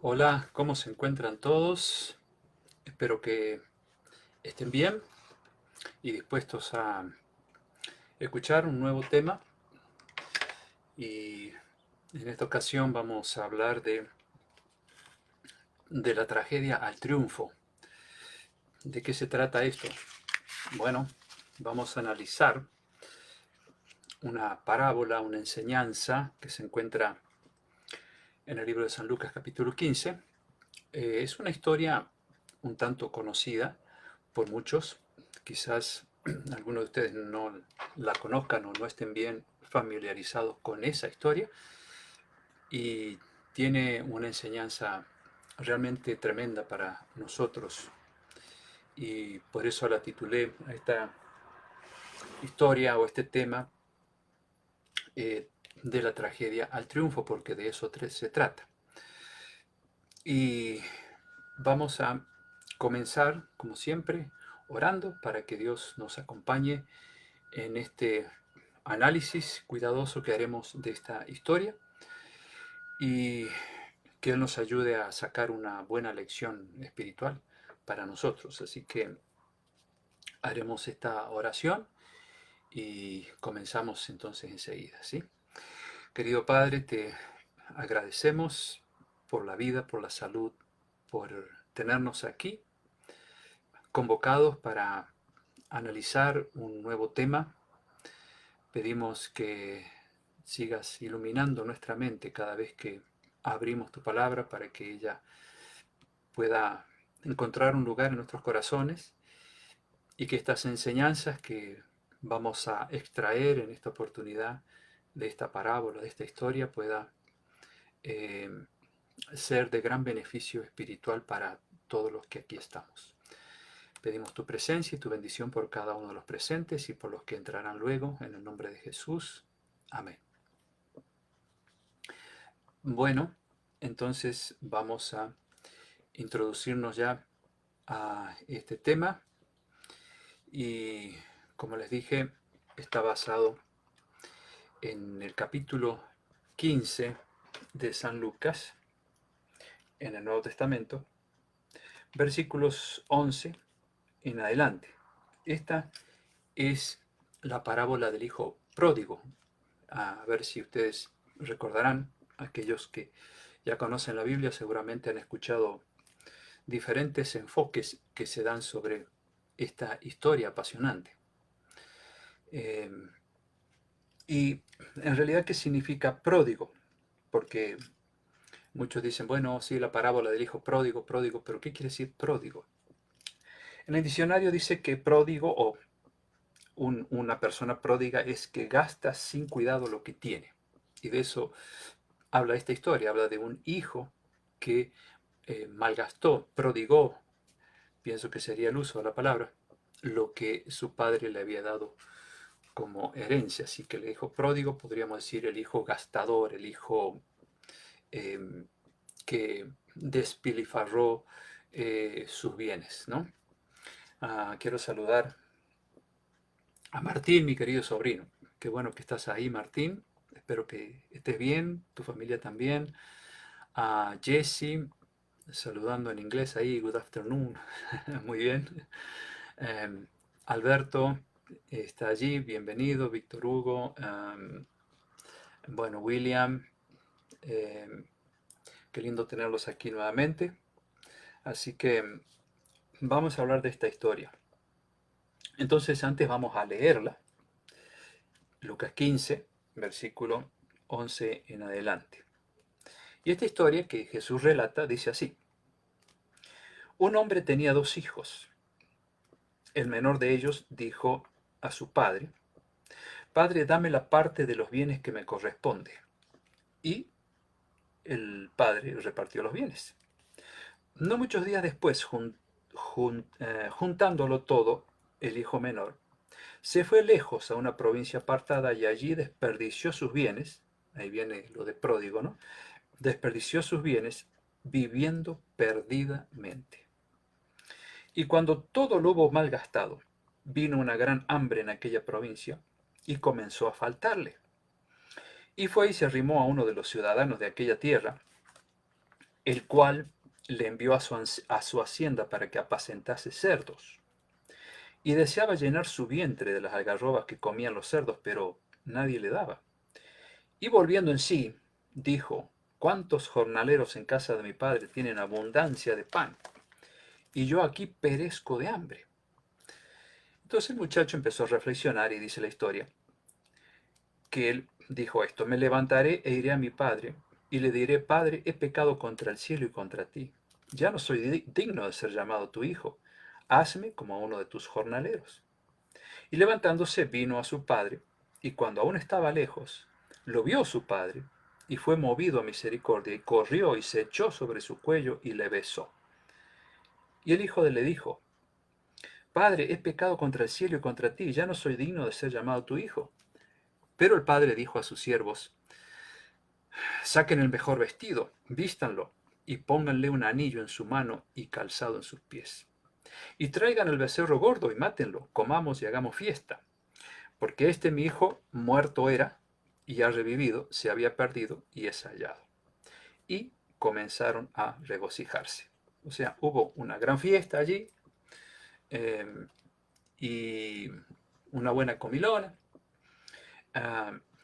Hola, ¿cómo se encuentran todos? Espero que estén bien y dispuestos a escuchar un nuevo tema. Y en esta ocasión vamos a hablar de la tragedia al triunfo. ¿De qué se trata esto? Bueno, vamos a analizar una parábola, una enseñanza que se encuentra en el libro de San Lucas capítulo 15. Es una historia un tanto conocida por muchos. Quizás algunos de ustedes no la conozcan o no estén bien familiarizados con esa historia, y tiene una enseñanza realmente tremenda para nosotros, y por eso la titulé a esta historia o este tema, de la tragedia al triunfo, porque de eso se trata. Y vamos a comenzar, como siempre, orando para que Dios nos acompañe en este análisis cuidadoso que haremos de esta historia, y que Él nos ayude a sacar una buena lección espiritual para nosotros. Así que haremos esta oración y comenzamos entonces enseguida, ¿sí? Querido Padre, te agradecemos por la vida, por la salud, por tenernos aquí convocados para analizar un nuevo tema. Pedimos que sigas iluminando nuestra mente cada vez que abrimos tu palabra, para que ella pueda encontrar un lugar en nuestros corazones, y que estas enseñanzas que vamos a extraer en esta oportunidad de esta parábola, de esta historia, pueda eh, ser de gran beneficio espiritual para todos los que aquí estamos. Pedimos tu presencia y tu bendición por cada uno de los presentes y por los que entrarán luego, en el nombre de Jesús. Amén. Bueno, entonces vamos a introducirnos ya a este tema, y como les dije, está basado en el capítulo 15 de San Lucas, en el Nuevo Testamento, versículos 11 en adelante. Esta es la parábola del hijo pródigo. A ver si ustedes recordarán, aquellos que ya conocen la Biblia seguramente han escuchado diferentes enfoques que se dan sobre esta historia apasionante. Eh, y en realidad, ¿qué significa pródigo? Porque muchos dicen, bueno, sí, la parábola del hijo pródigo, pródigo, pero ¿qué quiere decir pródigo? En el diccionario dice que pródigo, o una persona pródiga, es que gasta sin cuidado lo que tiene. Y de eso habla esta historia, habla de un hijo que malgastó, prodigó, pienso que sería el uso de la palabra, lo que su padre le había dado como herencia. Así que el hijo pródigo, podríamos decir el hijo gastador, el hijo eh, que despilfarró sus bienes, ¿no? Quiero saludar a Martín, mi querido sobrino. Qué bueno que estás ahí, Martín. Espero que estés bien, tu familia también. A Jesse, saludando en inglés ahí, good afternoon. Muy bien. Eh, Alberto está allí, bienvenido. Víctor Hugo. Bueno, William. eh, Qué lindo tenerlos aquí nuevamente. Así que vamos a hablar de esta historia. Entonces, antes vamos a leerla. Lucas 15, versículo 11 en adelante. Y esta historia que Jesús relata dice así: un hombre tenía dos hijos. El menor de ellos dijo a su padre: Padre, dame la parte de los bienes que me corresponde. Y el padre repartió los bienes. No muchos días después, juntándolo todo, el hijo menor se fue lejos a una provincia apartada, y allí desperdició sus bienes. Ahí viene lo de pródigo, ¿no? Desperdició sus bienes viviendo perdidamente. Y cuando todo lo hubo malgastado, vino una gran hambre en aquella provincia y comenzó a faltarle. Y fue y se arrimó a uno de los ciudadanos de aquella tierra, el cual le envió a su hacienda para que apacentase cerdos. Y deseaba llenar su vientre de las algarrobas que comían los cerdos, pero nadie le daba. Y volviendo en sí, dijo, ¿cuántos jornaleros en casa de mi padre tienen abundancia de pan? Y yo aquí perezco de hambre. Entonces el muchacho empezó a reflexionar y dice la historia, que él dijo esto, me levantaré e iré a mi padre y le diré, Padre, he pecado contra el cielo y contra ti. Ya no soy digno de ser llamado tu hijo. Hazme como a uno de tus jornaleros. Y levantándose vino a su padre, y cuando aún estaba lejos, lo vio su padre, y fue movido a misericordia, y corrió y se echó sobre su cuello y le besó. Y el hijo le dijo, Padre, he pecado contra el cielo y contra ti, ya no soy digno de ser llamado tu hijo. Pero el padre dijo a sus siervos, saquen el mejor vestido, vístanlo, y pónganle un anillo en su mano y calzado en sus pies. Y traigan el becerro gordo y mátenlo, comamos y hagamos fiesta. Porque este mi hijo muerto era, y ha revivido, se había perdido y es hallado. Y comenzaron a regocijarse. O sea, hubo una gran fiesta allí, eh, y una buena comilona,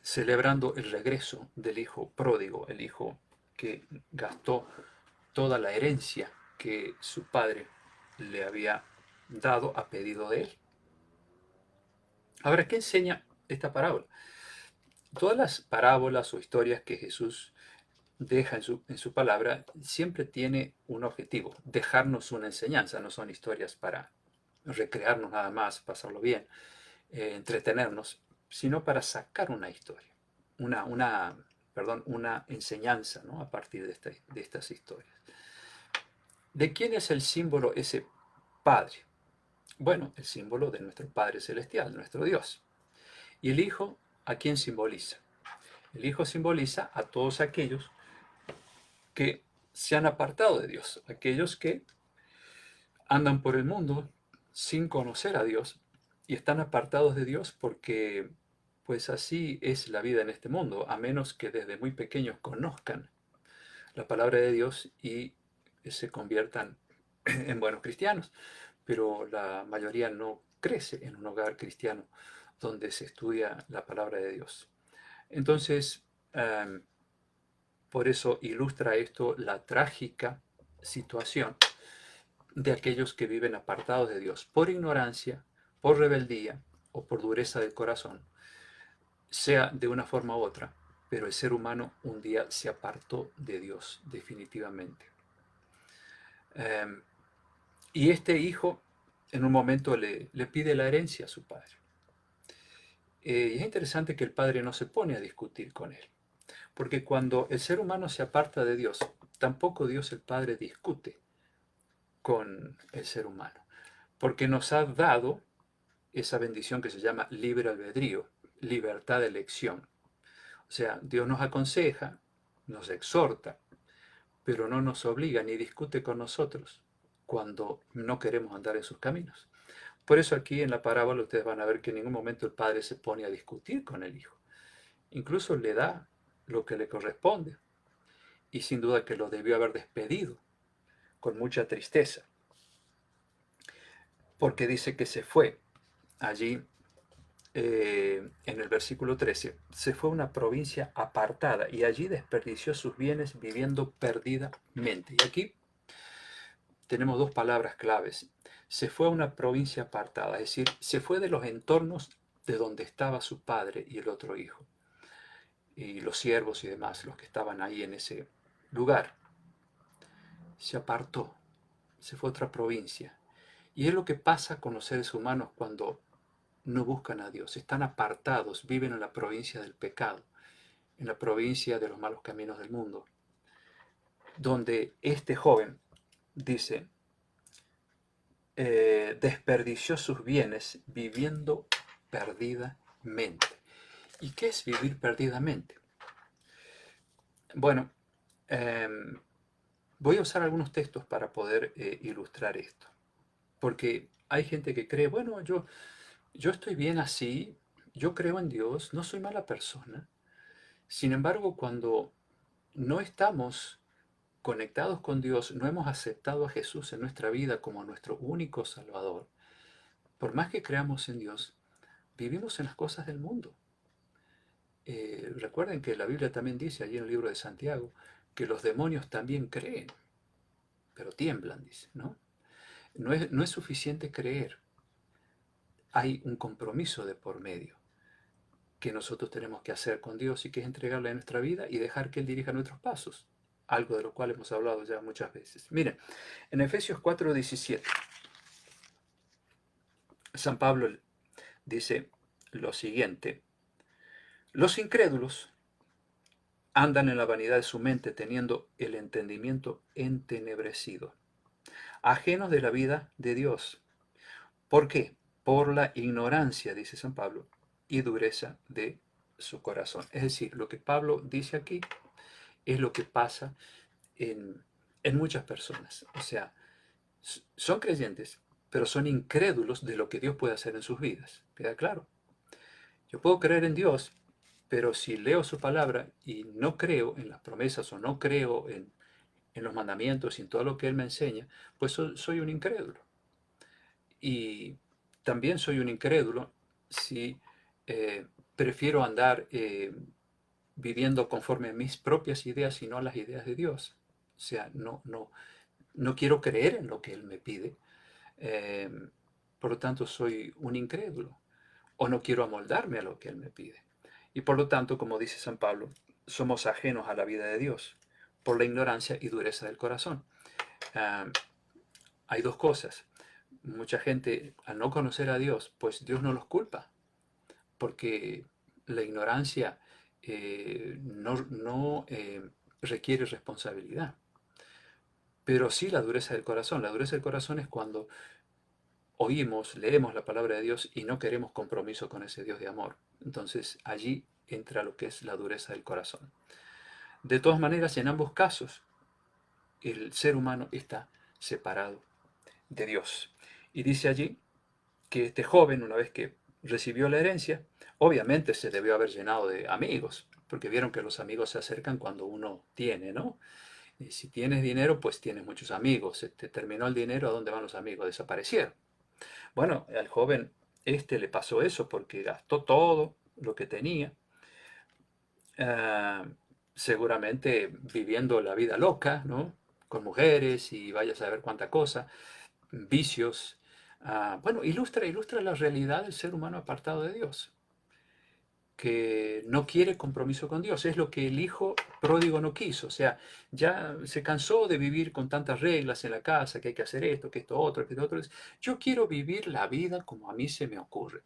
celebrando el regreso del hijo pródigo, el hijo que gastó toda la herencia que su padre le había dado a pedido de él. Ahora, ¿qué enseña esta parábola? Todas las parábolas o historias que Jesús deja en su palabra siempre tiene un objetivo, dejarnos una enseñanza. No son historias para recrearnos nada más, pasarlo bien, entretenernos, sino para sacar una historia, una enseñanza, ¿no? A partir de estas historias. ¿De quién es el símbolo ese Padre? Bueno, el símbolo de nuestro Padre Celestial, nuestro Dios. ¿Y el Hijo a quién simboliza? El Hijo simboliza a todos aquellos que se han apartado de Dios, aquellos que andan por el mundo sin conocer a Dios y están apartados de Dios porque pues así es la vida en este mundo, a menos que desde muy pequeños conozcan la palabra de Dios y se conviertan en buenos cristianos, pero la mayoría no crece en un hogar cristiano donde se estudia la palabra de Dios. Entonces, por eso ilustra esto la trágica situación de aquellos que viven apartados de Dios por ignorancia, por rebeldía o por dureza del corazón, sea de una forma u otra, pero el ser humano un día se apartó de Dios definitivamente. Y este hijo en un momento le pide la herencia a su padre. Y es interesante que el padre no se pone a discutir con él, porque cuando el ser humano se aparta de Dios, tampoco Dios el Padre discute con el ser humano, porque nos ha dado esa bendición que se llama libre albedrío, libertad de elección. O sea, Dios nos aconseja, nos exhorta, pero no nos obliga ni discute con nosotros cuando no queremos andar en sus caminos. Por eso aquí en la parábola ustedes van a ver que en ningún momento el padre se pone a discutir con el hijo. Incluso le da lo que le corresponde. Y sin duda que lo debió haber despedido con mucha tristeza. Porque dice que se fue allí, en el versículo 13, se fue a una provincia apartada y allí desperdició sus bienes viviendo perdidamente. Y aquí tenemos dos palabras claves. Se fue a una provincia apartada, es decir, se fue de los entornos de donde estaba su padre y el otro hijo, y los siervos y demás, los que estaban ahí en ese lugar. Se apartó, se fue a otra provincia. Y es lo que pasa con los seres humanos cuando no buscan a Dios, están apartados, viven en la provincia del pecado, en la provincia de los malos caminos del mundo, donde este joven dice, desperdició sus bienes viviendo perdidamente. ¿Y qué es vivir perdidamente? Bueno, voy a usar algunos textos para poder ilustrar esto, porque hay gente que cree, bueno, yo estoy bien así, yo creo en Dios, no soy mala persona. Sin embargo, cuando no estamos conectados con Dios, no hemos aceptado a Jesús en nuestra vida como nuestro único Salvador, por más que creamos en Dios, vivimos en las cosas del mundo. Recuerden que la Biblia también dice allí en el libro de Santiago que los demonios también creen, pero tiemblan, dice, ¿no? No es suficiente creer, hay un compromiso de por medio que nosotros tenemos que hacer con Dios y que es entregarle a nuestra vida y dejar que Él dirija nuestros pasos, algo de lo cual hemos hablado ya muchas veces. Miren, en Efesios 4:17, San Pablo dice lo siguiente: los incrédulos andan en la vanidad de su mente, teniendo el entendimiento entenebrecido, ajenos de la vida de Dios. ¿Por qué? Por la ignorancia, dice San Pablo, y dureza de su corazón. Es decir, lo que Pablo dice aquí es lo que pasa en muchas personas. O sea, son creyentes, pero son incrédulos de lo que Dios puede hacer en sus vidas. ¿Queda claro? Yo puedo creer en Dios, pero si leo su palabra y no creo en las promesas o no creo en los mandamientos y en todo lo que Él me enseña, pues soy un incrédulo. Y también soy un incrédulo si prefiero andar viviendo conforme a mis propias ideas y no a las ideas de Dios. O sea, no quiero creer en lo que Él me pide. eh, por lo tanto, soy un incrédulo. O no quiero amoldarme a lo que Él me pide. Y por lo tanto, como dice San Pablo, somos ajenos a la vida de Dios por la ignorancia y dureza del corazón. Ah, hay dos cosas. Mucha gente, al no conocer a Dios, pues Dios no los culpa, porque la ignorancia no requiere responsabilidad. Pero sí la dureza del corazón. La dureza del corazón es cuando oímos, leemos la palabra de Dios y no queremos compromiso con ese Dios de amor. Entonces allí entra lo que es la dureza del corazón. De todas maneras, en ambos casos, el ser humano está separado de Dios. Y dice allí que este joven, una vez que recibió la herencia, obviamente se debió haber llenado de amigos, porque vieron que los amigos se acercan cuando uno tiene, ¿no? Y si tienes dinero, pues tienes muchos amigos. Se te terminó el dinero, ¿a dónde van los amigos? Desaparecieron. Bueno, al joven le pasó eso porque gastó todo lo que tenía, ah, seguramente viviendo la vida loca, ¿no? Con mujeres y vaya a saber cuánta cosa, vicios. Bueno, ilustra la realidad del ser humano apartado de Dios, que no quiere compromiso con Dios. Es lo que el hijo pródigo no quiso. O sea, ya se cansó de vivir con tantas reglas en la casa, que hay que hacer esto, que esto otro, que esto otro. Yo quiero vivir la vida como a mí se me ocurre.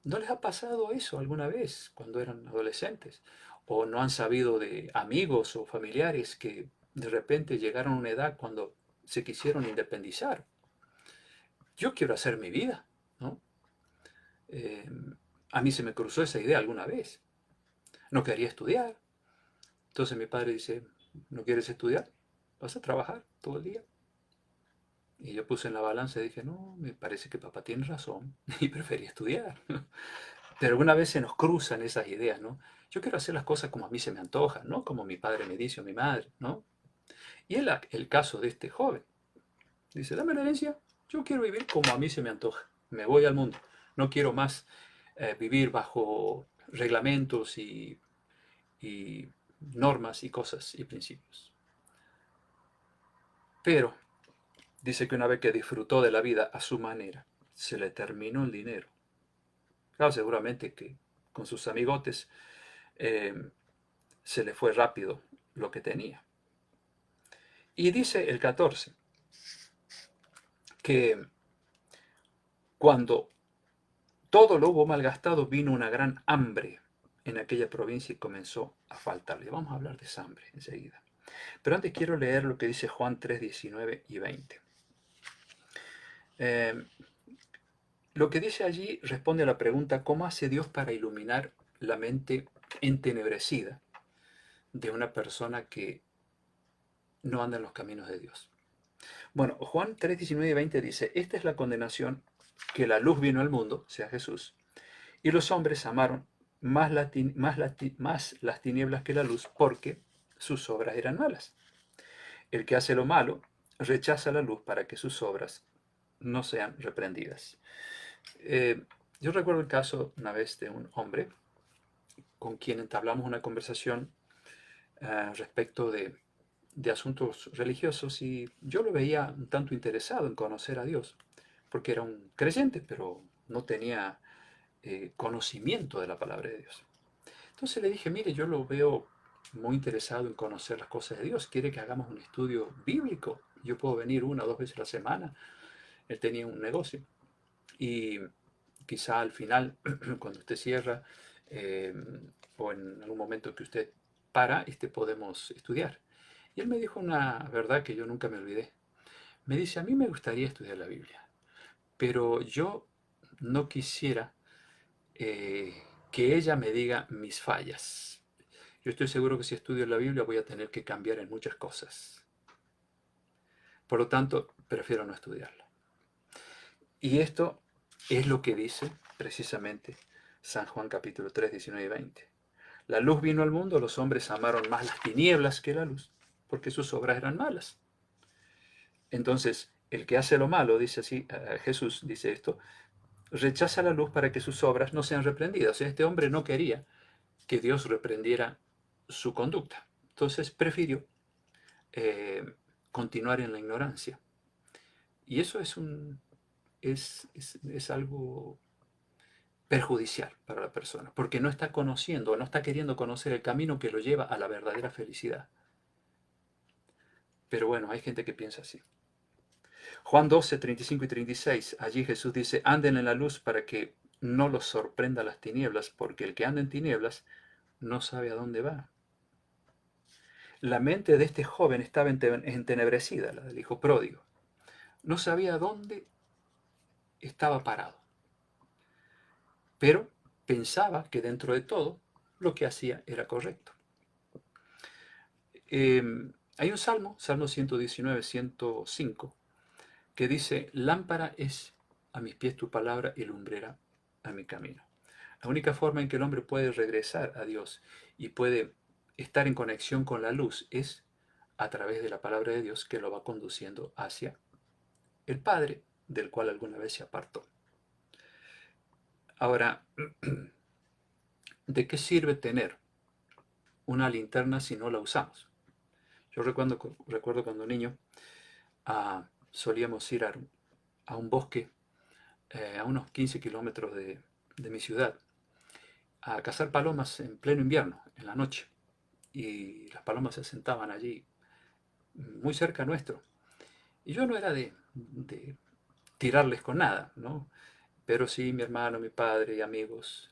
¿No les ha pasado eso alguna vez cuando eran adolescentes? ¿O no han sabido de amigos o familiares que de repente llegaron a una edad cuando se quisieron independizar? Yo quiero hacer mi vida, ¿no? Eh, a mí se me cruzó esa idea alguna vez. No quería estudiar. Entonces mi padre dice, ¿no quieres estudiar? ¿Vas a trabajar todo el día? Y yo puse en la balanza y dije, no, me parece que papá tiene razón y prefería estudiar. Pero alguna vez se nos cruzan esas ideas, ¿no? Yo quiero hacer las cosas como a mí se me antojan, ¿no? Como mi padre me dice o mi madre, ¿no? Y el caso de este joven. Dice, dame la herencia, yo quiero vivir como a mí se me antoja. Me voy al mundo. No quiero más vivir bajo reglamentos y normas y cosas y principios. Pero dice que una vez que disfrutó de la vida a su manera, se le terminó el dinero. Claro, seguramente que con sus amigotes eh, se le fue rápido lo que tenía. Y dice el 14 que cuando todo lo hubo malgastado, vino una gran hambre en aquella provincia y comenzó a faltarle. Vamos a hablar de esa hambre enseguida. Pero antes quiero leer lo que dice Juan 3, 19 y 20. Lo que dice allí responde a la pregunta, ¿cómo hace Dios para iluminar la mente entenebrecida de una persona que no anda en los caminos de Dios? Bueno, Juan 3, 19 y 20 dice, esta es la condenación, que la luz vino al mundo, sea Jesús, y los hombres amaron más las tinieblas que la luz porque sus obras eran malas. El que hace lo malo rechaza la luz para que sus obras no sean reprendidas. Eh, yo recuerdo el caso una vez de un hombre con quien entablamos una conversación respecto de asuntos religiosos y yo lo veía un tanto interesado en conocer a Dios, porque era un creyente, pero no tenía conocimiento de la palabra de Dios. Entonces le dije, mire, yo lo veo muy interesado en conocer las cosas de Dios. ¿Quiere que hagamos un estudio bíblico? Yo puedo venir 1 o 2 veces a la semana. Él tenía un negocio. Y quizá al final, cuando usted cierra, eh, o en algún momento que usted para, podemos estudiar. Y él me dijo una verdad que yo nunca me olvidé. Me dice, a mí me gustaría estudiar la Biblia, pero yo no quisiera que ella me diga mis fallas. Yo estoy seguro que si estudio la Biblia voy a tener que cambiar en muchas cosas. Por lo tanto, prefiero no estudiarla. Y esto es lo que dice precisamente San Juan capítulo 3, 19 y 20. La luz vino al mundo, los hombres amaron más las tinieblas que la luz, porque sus obras eran malas. Entonces, el que hace lo malo, dice así, Jesús dice esto, rechaza la luz para que sus obras no sean reprendidas. O sea, este hombre no quería que Dios reprendiera su conducta. Entonces prefirió continuar en la ignorancia. Y eso es algo perjudicial para la persona, porque no está conociendo o no está queriendo conocer el camino que lo lleva a la verdadera felicidad. Pero bueno, hay gente que piensa así. Juan 12, 35 y 36, allí Jesús dice, anden en la luz para que no los sorprenda las tinieblas, porque el que anda en tinieblas no sabe a dónde va. La mente de este joven estaba entenebrecida, la del hijo pródigo. No sabía dónde estaba parado, pero pensaba que dentro de todo lo que hacía era correcto. Hay un salmo, Salmo 119, 105, que dice, lámpara es a mis pies tu palabra y lumbrera a mi camino. La única forma en que el hombre puede regresar a Dios y puede estar en conexión con la luz es a través de la palabra de Dios que lo va conduciendo hacia el Padre, del cual alguna vez se apartó. Ahora, ¿de qué sirve tener una linterna si no la usamos? Yo recuerdo cuando niño solíamos ir a un bosque a unos 15 kilómetros de mi ciudad a cazar palomas en pleno invierno, en la noche. Y las palomas se sentaban allí muy cerca nuestro. Y yo no era de tirarles con nada, ¿no? Pero sí mi hermano, mi padre y amigos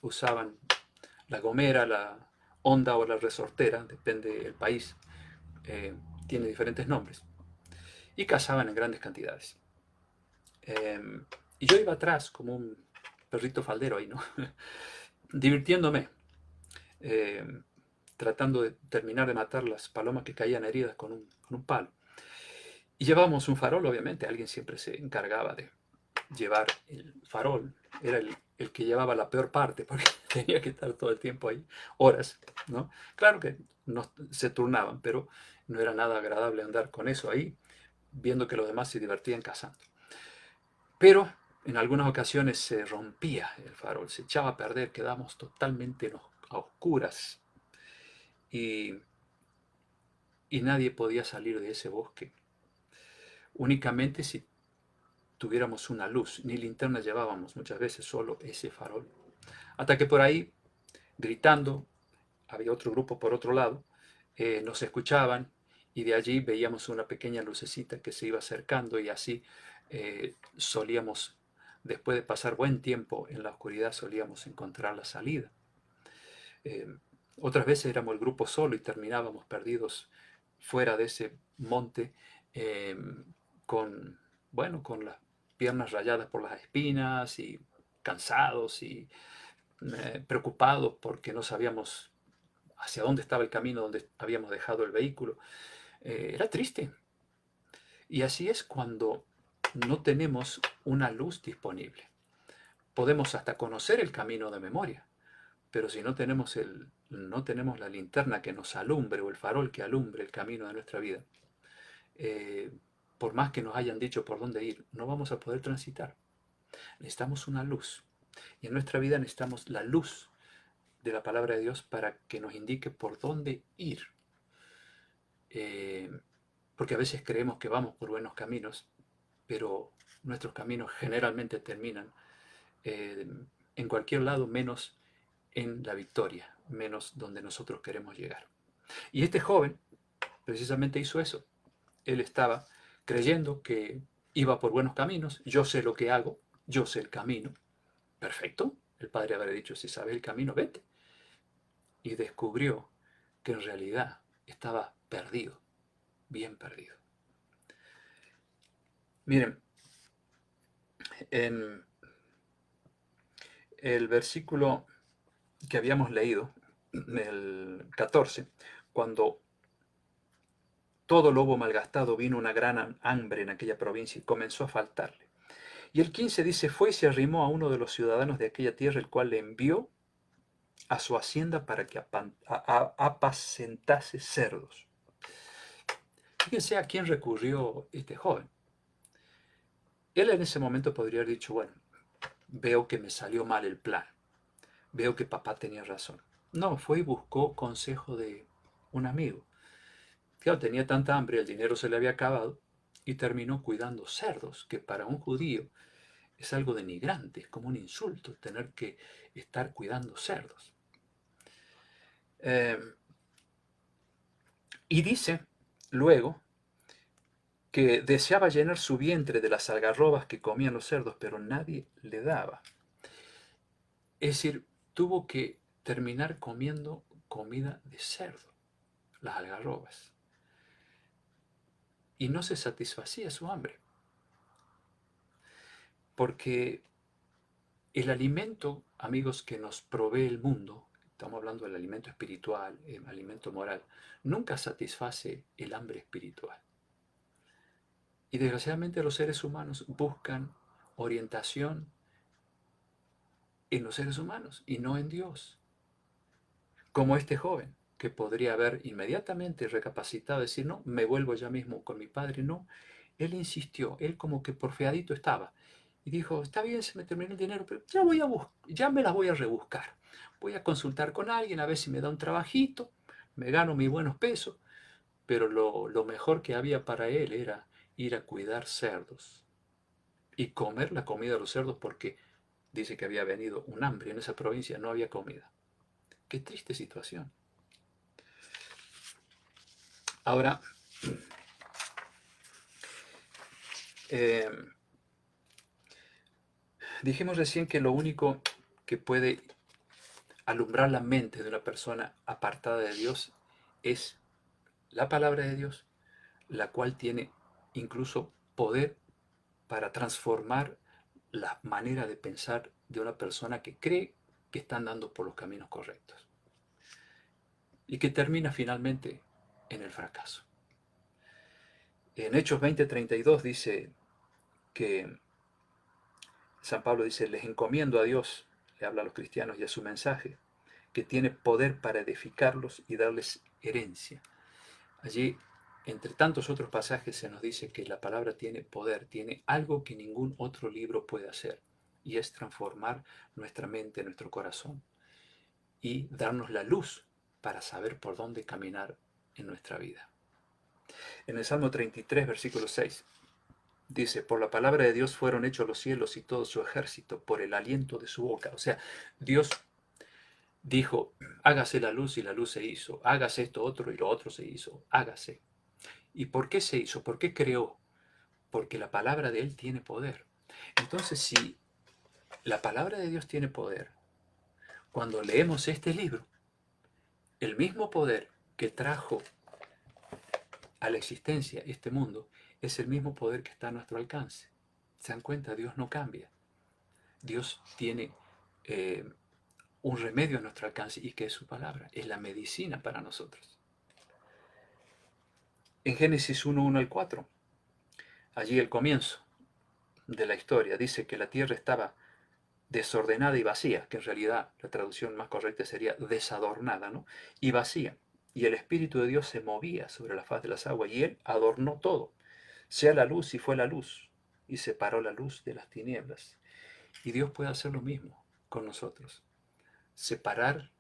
usaban la gomera, la honda o la resortera, depende del país, eh, tiene diferentes nombres, y cazaban en grandes cantidades. Y yo iba atrás como un perrito faldero ahí, ¿no? Divirtiéndome, eh, tratando de terminar de matar las palomas que caían heridas con un palo. Y llevábamos un farol, obviamente, alguien siempre se encargaba de llevar el farol, era el que llevaba la peor parte, porque tenía que estar todo el tiempo ahí, horas, ¿no? Claro que se turnaban, pero no era nada agradable andar con eso ahí, viendo que los demás se divertían cazando. Pero en algunas ocasiones se rompía el farol, se echaba a perder, quedamos totalmente a oscuras y, y nadie podía salir de ese bosque. Únicamente si tuviéramos una luz, ni linterna llevábamos muchas veces, solo ese farol. Hasta que por ahí, gritando, había otro grupo por otro lado, nos escuchaban y de allí veíamos una pequeña lucecita que se iba acercando y así solíamos, después de pasar buen tiempo en la oscuridad, solíamos encontrar la salida. Eh, Otras veces éramos el grupo solo y terminábamos perdidos fuera de ese monte eh, con, bueno, con las piernas rayadas por las espinas y cansados y preocupados porque no sabíamos hacia dónde estaba el camino donde habíamos dejado el vehículo. Era triste. Y así es cuando no tenemos una luz disponible. Podemos hasta conocer el camino de memoria, Pero si no tenemos la linterna que nos alumbre o el farol que alumbre el camino de nuestra vida, eh, por más que nos hayan dicho por dónde ir, no vamos a poder transitar. Necesitamos una luz. Y en nuestra vida necesitamos la luz de la palabra de Dios para que nos indique por dónde ir. Porque a veces creemos que vamos por buenos caminos, pero nuestros caminos generalmente terminan eh, en cualquier lado menos en la victoria, menos donde nosotros queremos llegar. Y este joven precisamente hizo eso. Él estaba creyendo que iba por buenos caminos, yo sé lo que hago, yo sé el camino. Perfecto, el padre habría dicho, si sabes el camino, vete. Y descubrió que en realidad estaba perdido, bien perdido. Miren, en el versículo que habíamos leído, el 14, cuando todo lobo malgastado vino una gran hambre en aquella provincia y comenzó a faltarle. Y el 15 dice, fue y se arrimó a uno de los ciudadanos de aquella tierra, el cual le envió a su hacienda para que apacentase cerdos. Fíjense a quién recurrió este joven. Él en ese momento podría haber dicho, bueno, veo que me salió mal el plan, veo que papá tenía razón. No, fue y buscó consejo de un amigo. Claro, tenía tanta hambre, el dinero se le había acabado y terminó cuidando cerdos, que para un judío es algo denigrante, es como un insulto tener que estar cuidando cerdos. Y dice luego que deseaba llenar su vientre de las algarrobas que comían los cerdos, pero nadie le daba. Es decir, tuvo que terminar comiendo comida de cerdo, las algarrobas. Y no se satisfacía su hambre, porque el alimento, amigos, que nos provee el mundo, estamos hablando del alimento espiritual, el alimento moral, nunca satisface el hambre espiritual. Y desgraciadamente los seres humanos buscan orientación en los seres humanos y no en Dios. Como este joven, que podría haber inmediatamente recapacitado, decir, no, me vuelvo ya mismo con mi padre. No, él insistió, él como que porfiadito estaba. Y dijo, está bien, se me terminó el dinero, pero ya me las voy a rebuscar. Voy a consultar con alguien a ver si me da un trabajito, me gano mis buenos pesos. Pero lo mejor que había para él era ir a cuidar cerdos y comer la comida de los cerdos porque dice que había venido un hambre en esa provincia, no había comida. Qué triste situación. Ahora, eh, dijimos recién que lo único que puede alumbrar la mente de una persona apartada de Dios es la palabra de Dios, la cual tiene incluso poder para transformar la manera de pensar de una persona que cree que está andando por los caminos correctos y que termina finalmente en el fracaso. En Hechos 20:32 dice que San Pablo dice, les encomiendo a Dios, le habla a los cristianos y a su mensaje, que tiene poder para edificarlos y darles herencia. Allí, entre tantos otros pasajes, se nos dice que la palabra tiene poder, tiene algo que ningún otro libro puede hacer, y es transformar nuestra mente, nuestro corazón, y darnos la luz para saber por dónde caminar en nuestra vida. En el Salmo 33, versículo 6, dice, por la palabra de Dios fueron hechos los cielos y todo su ejército, por el aliento de su boca. O sea, Dios dijo, hágase la luz y la luz se hizo, hágase esto otro y lo otro se hizo, hágase. ¿Y por qué se hizo? ¿Por qué creó? Porque la palabra de Él tiene poder. Entonces, si la palabra de Dios tiene poder, cuando leemos este libro, el mismo poder que trajo a la existencia este mundo es el mismo poder que está a nuestro alcance. ¿Se dan cuenta? Dios no cambia. Dios tiene un remedio a nuestro alcance y que es su palabra. Es la medicina para nosotros. En Génesis 1:1 al 4, allí el comienzo de la historia, dice que la tierra estaba desordenada y vacía, que en realidad la traducción más correcta sería desadornada, ¿no? Y vacía. Y el Espíritu de Dios se movía sobre la faz de las aguas y Él adornó todo. Sea la luz y fue la luz, y separó la luz de las tinieblas. Y Dios puede hacer lo mismo con nosotros. Separar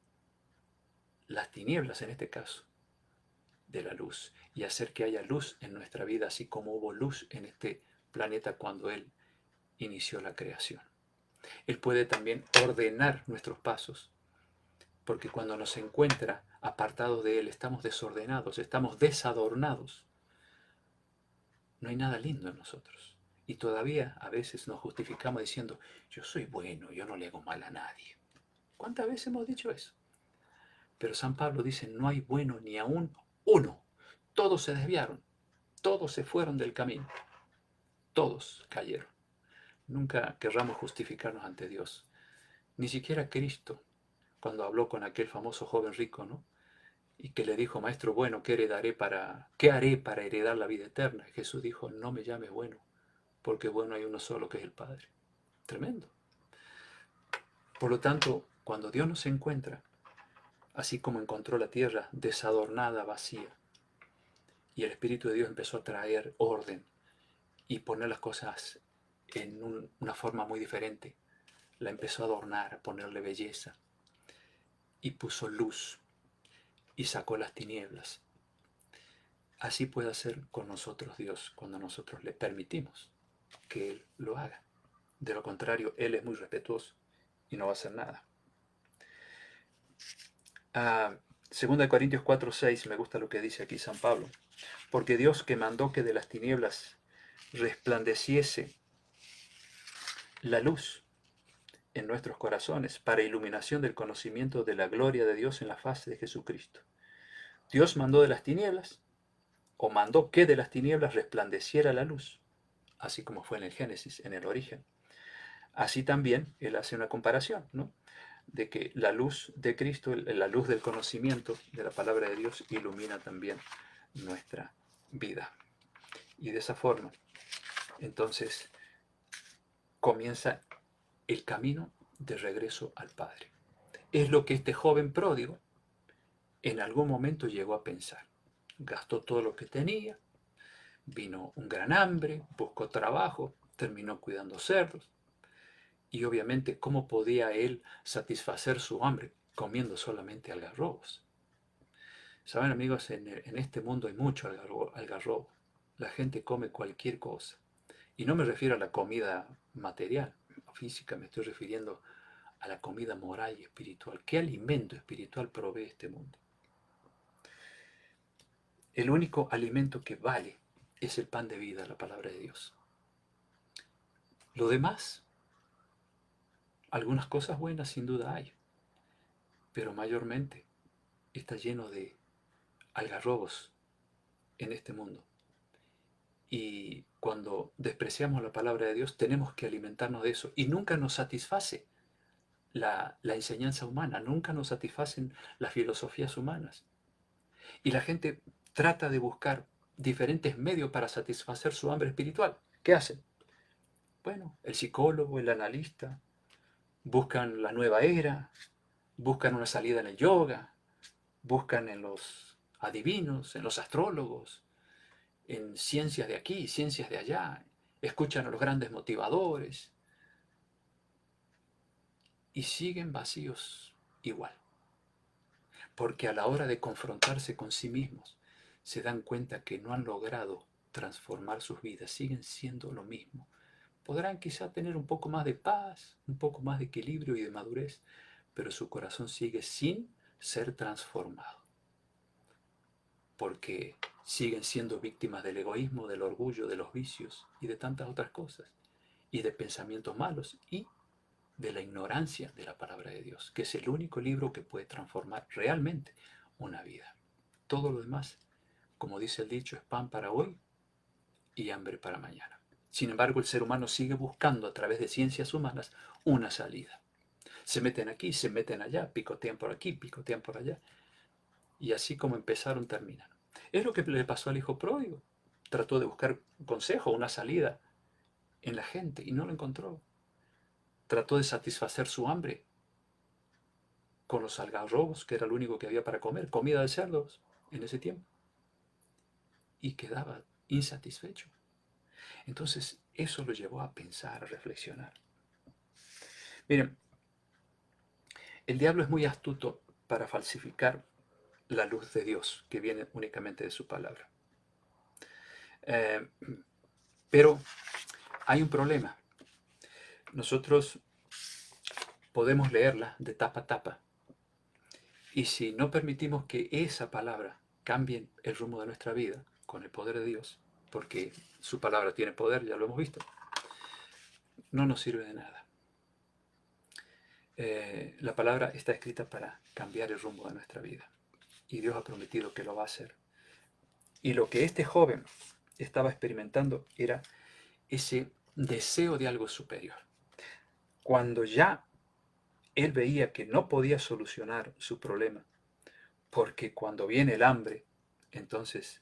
las tinieblas, en este caso, de la luz y hacer que haya luz en nuestra vida, así como hubo luz en este planeta cuando Él inició la creación. Él puede también ordenar nuestros pasos, porque cuando nos encuentra apartados de Él, estamos desordenados, estamos desadornados. No hay nada lindo en nosotros. Y todavía a veces nos justificamos diciendo, yo soy bueno, yo no le hago mal a nadie. ¿Cuántas veces hemos dicho eso? Pero San Pablo dice, no hay bueno ni aún uno. Todos se desviaron, todos se fueron del camino, todos cayeron. Nunca querramos justificarnos ante Dios. Ni siquiera Cristo, cuando habló con aquel famoso joven rico, ¿no? Y que le dijo, maestro bueno, ¿qué haré para heredar la vida eterna? Y Jesús dijo, no me llames bueno, porque bueno hay uno solo que es el Padre. Tremendo. Por lo tanto, cuando Dios nos encuentra, así como encontró la tierra desadornada, vacía, y el Espíritu de Dios empezó a traer orden y poner las cosas en una forma muy diferente, la empezó a adornar, a ponerle belleza, y puso luz, y sacó las tinieblas. Así puede hacer con nosotros Dios cuando nosotros le permitimos que Él lo haga. De lo contrario, Él es muy respetuoso y no va a hacer nada. 2 Corintios 4:6, me gusta lo que dice aquí San Pablo. Porque Dios, que mandó que de las tinieblas resplandeciese la luz en nuestros corazones para iluminación del conocimiento de la gloria de Dios en la faz de Jesucristo. Dios mandó de las tinieblas, o mandó que de las tinieblas resplandeciera la luz, así como fue en el Génesis, en el origen. Así también Él hace una comparación, ¿no? De que la luz de Cristo, la luz del conocimiento de la palabra de Dios, ilumina también nuestra vida. Y de esa forma, entonces, comienza el camino de regreso al Padre. Es lo que este joven pródigo en algún momento llegó a pensar. Gastó todo lo que tenía, vino un gran hambre, buscó trabajo, terminó cuidando cerdos. Y obviamente, ¿cómo podía él satisfacer su hambre? Comiendo solamente algarrobos. Saben, amigos, en este mundo hay mucho algarrobo. La gente come cualquier cosa. Y no me refiero a la comida material, física, me estoy refiriendo a la comida moral y espiritual. ¿Qué alimento espiritual provee este mundo? El único alimento que vale es el pan de vida, la palabra de Dios. Lo demás, algunas cosas buenas sin duda hay, pero mayormente está lleno de algarrobos en este mundo. Y cuando despreciamos la palabra de Dios, tenemos que alimentarnos de eso. Y nunca nos satisface la enseñanza humana, nunca nos satisfacen las filosofías humanas. Y la gente trata de buscar diferentes medios para satisfacer su hambre espiritual. ¿Qué hacen? Bueno, el psicólogo, el analista, buscan la nueva era, buscan una salida en el yoga, buscan en los adivinos, en los astrólogos, en ciencias de aquí, ciencias de allá, escuchan a los grandes motivadores y siguen vacíos igual. Porque a la hora de confrontarse con sí mismos, se dan cuenta que no han logrado transformar sus vidas, siguen siendo lo mismo. Podrán quizá tener un poco más de paz, un poco más de equilibrio y de madurez, pero su corazón sigue sin ser transformado. Porque siguen siendo víctimas del egoísmo, del orgullo, de los vicios y de tantas otras cosas, y de pensamientos malos y de la ignorancia de la palabra de Dios, que es el único libro que puede transformar realmente una vida. Todo lo demás, como dice el dicho, es pan para hoy y hambre para mañana. Sin embargo, el ser humano sigue buscando a través de ciencias humanas una salida. Se meten aquí, se meten allá, picotean por aquí, picotean por allá. Y así como empezaron, terminan. Es lo que le pasó al hijo pródigo. Trató de buscar un consejo, una salida en la gente y no lo encontró. trató de satisfacer su hambre con los algarrobos, que era lo único que había para comer, comida de cerdos en ese tiempo, y quedaba insatisfecho. Entonces, eso lo llevó a pensar, a reflexionar. Miren, el diablo es muy astuto para falsificar la luz de Dios, que viene únicamente de su palabra. Pero hay un problema. Nosotros podemos leerla de tapa a tapa, y si no permitimos que esa palabra cambie el rumbo de nuestra vida con el poder de Dios, porque su palabra tiene poder, ya lo hemos visto, no nos sirve de nada. La palabra está escrita para cambiar el rumbo de nuestra vida, y Dios ha prometido que lo va a hacer. Y lo que este joven estaba experimentando era ese deseo de algo superior. Cuando ya él veía que no podía solucionar su problema, porque cuando viene el hambre, entonces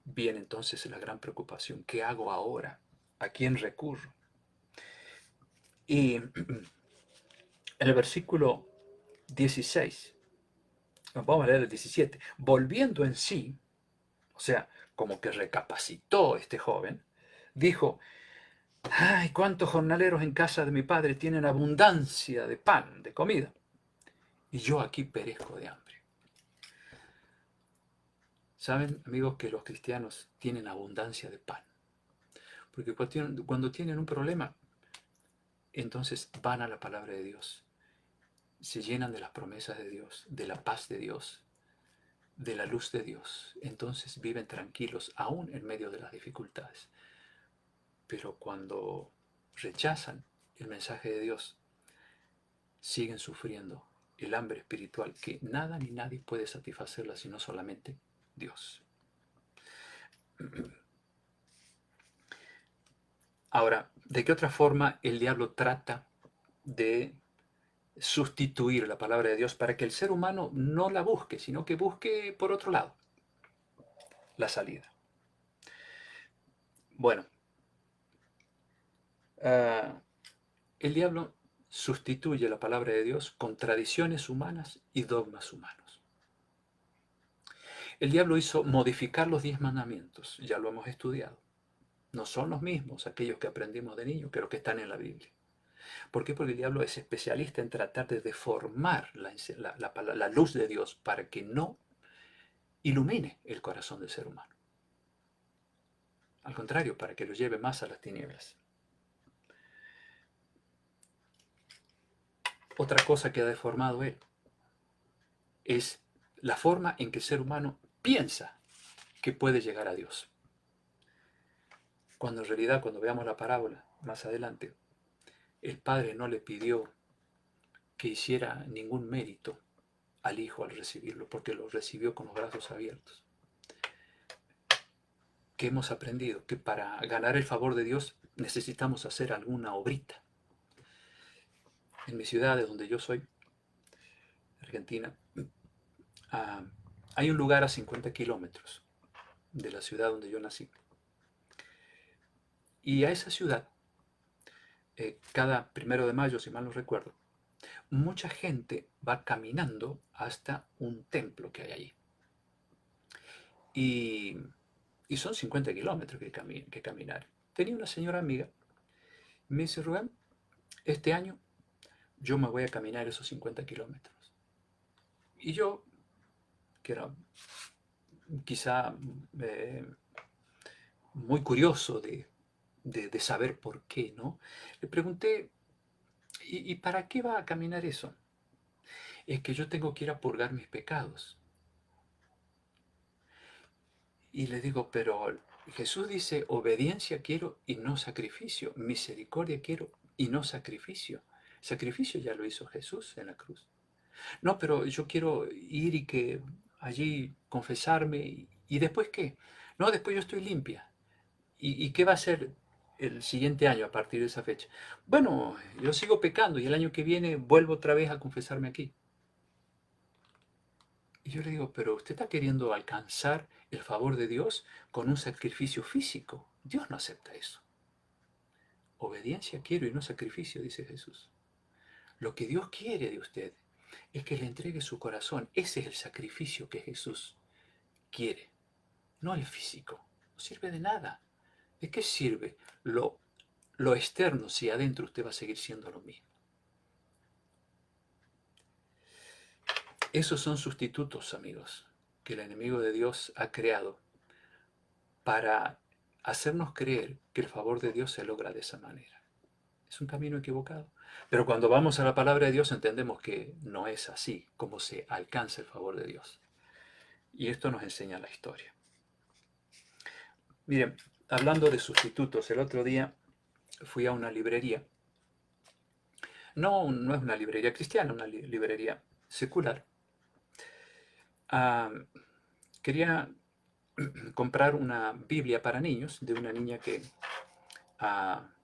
viene entonces la gran preocupación. ¿Qué hago ahora? ¿A quién recurro? Y en el versículo 16, vamos a leer el 17, volviendo en sí, o sea, como que recapacitó este joven, dijo, ay, cuántos jornaleros en casa de mi padre tienen abundancia de pan, de comida, y yo aquí perezco de hambre. ¿Saben, amigos, que los cristianos tienen abundancia de pan? Porque cuando tienen un problema, entonces van a la palabra de Dios, se llenan de las promesas de Dios, de la paz de Dios, de la luz de Dios. Entonces viven tranquilos aún en medio de las dificultades. Pero cuando rechazan el mensaje de Dios, siguen sufriendo el hambre espiritual que nada ni nadie puede satisfacerla sino solamente Dios. Ahora, ¿de qué otra forma el diablo trata de sustituir la palabra de Dios para que el ser humano no la busque, sino que busque por otro lado la salida? Bueno, el diablo sustituye la palabra de Dios con tradiciones humanas y dogmas humanos. El diablo hizo modificar los 10 mandamientos, ya lo hemos estudiado. No son los mismos aquellos que aprendimos de niños que los que están en la Biblia. ¿Por qué? Porque el diablo es especialista en tratar de deformar la luz de Dios para que no ilumine el corazón del ser humano. Al contrario, para que lo lleve más a las tinieblas. Otra cosa que ha deformado él es la forma en que el ser humano piensa que puede llegar a Dios. Cuando en realidad, cuando veamos la parábola más adelante, el padre no le pidió que hiciera ningún mérito al hijo al recibirlo, porque lo recibió con los brazos abiertos. ¿Qué hemos aprendido? Que para ganar el favor de Dios necesitamos hacer alguna obrita. En mi ciudad, de donde yo soy, Argentina, hay un lugar a 50 kilómetros de la ciudad donde yo nací. Y a esa ciudad, cada 1 de mayo, si mal no recuerdo, mucha gente va caminando hasta un templo que hay allí. Y son 50 kilómetros que caminar. Tenía una señora amiga, me dice, Rubén, este año yo me voy a caminar esos 50 kilómetros. Y yo, que era quizá muy curioso de saber por qué, ¿no? Le pregunté, ¿y para qué va a caminar eso? Es que yo tengo que ir a purgar mis pecados. Y le digo, pero Jesús dice, obediencia quiero y no sacrificio, misericordia quiero y no sacrificio. Sacrificio ya lo hizo Jesús en la cruz. No, pero yo quiero ir y que allí confesarme y después qué. No, después yo estoy limpia. ¿Y qué va a ser el siguiente año a partir de esa fecha? Bueno, yo sigo pecando y el año que viene vuelvo otra vez a confesarme aquí. Y yo le digo, pero usted está queriendo alcanzar el favor de Dios con un sacrificio físico. Dios no acepta eso. obediencia quiero y no sacrificio, dice Jesús. Lo que Dios quiere de usted es que le entregue su corazón. Ese es el sacrificio que Jesús quiere, no el físico. No sirve de nada. ¿De qué sirve lo externo si adentro usted va a seguir siendo lo mismo? Esos son sustitutos, amigos, que el enemigo de Dios ha creado para hacernos creer que el favor de Dios se logra de esa manera. Es un camino equivocado. Pero cuando vamos a la palabra de Dios entendemos que no es así como se alcanza el favor de Dios. Y esto nos enseña la historia. Miren, hablando de sustitutos, el otro día fui a una librería. No es una librería cristiana, una librería secular. Quería comprar una Biblia para niños de una niña que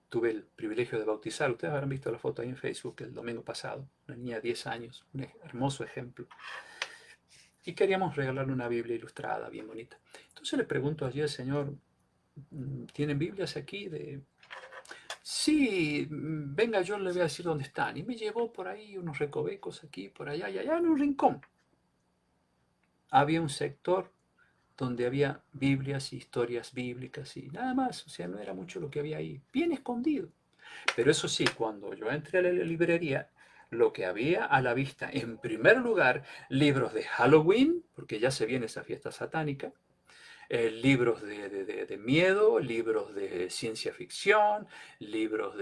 tuve el privilegio de bautizar. Ustedes habrán visto la foto ahí en Facebook el domingo pasado. Una niña de 10 años, un hermoso ejemplo. Y queríamos regalarle una Biblia ilustrada, bien bonita. Entonces le pregunto allí al Señor, ¿tienen Biblias aquí? Sí, venga, yo le voy a decir dónde están. Y me llevó por ahí unos recovecos aquí, por allá y allá, en un rincón. Había un sector donde había Biblias y historias bíblicas y nada más. O sea, no era mucho lo que había ahí, bien escondido. Pero eso sí, cuando yo entré a la librería, lo que había a la vista, en primer lugar, libros de Halloween, porque ya se viene esa fiesta satánica, libros de miedo, libros de ciencia ficción, libros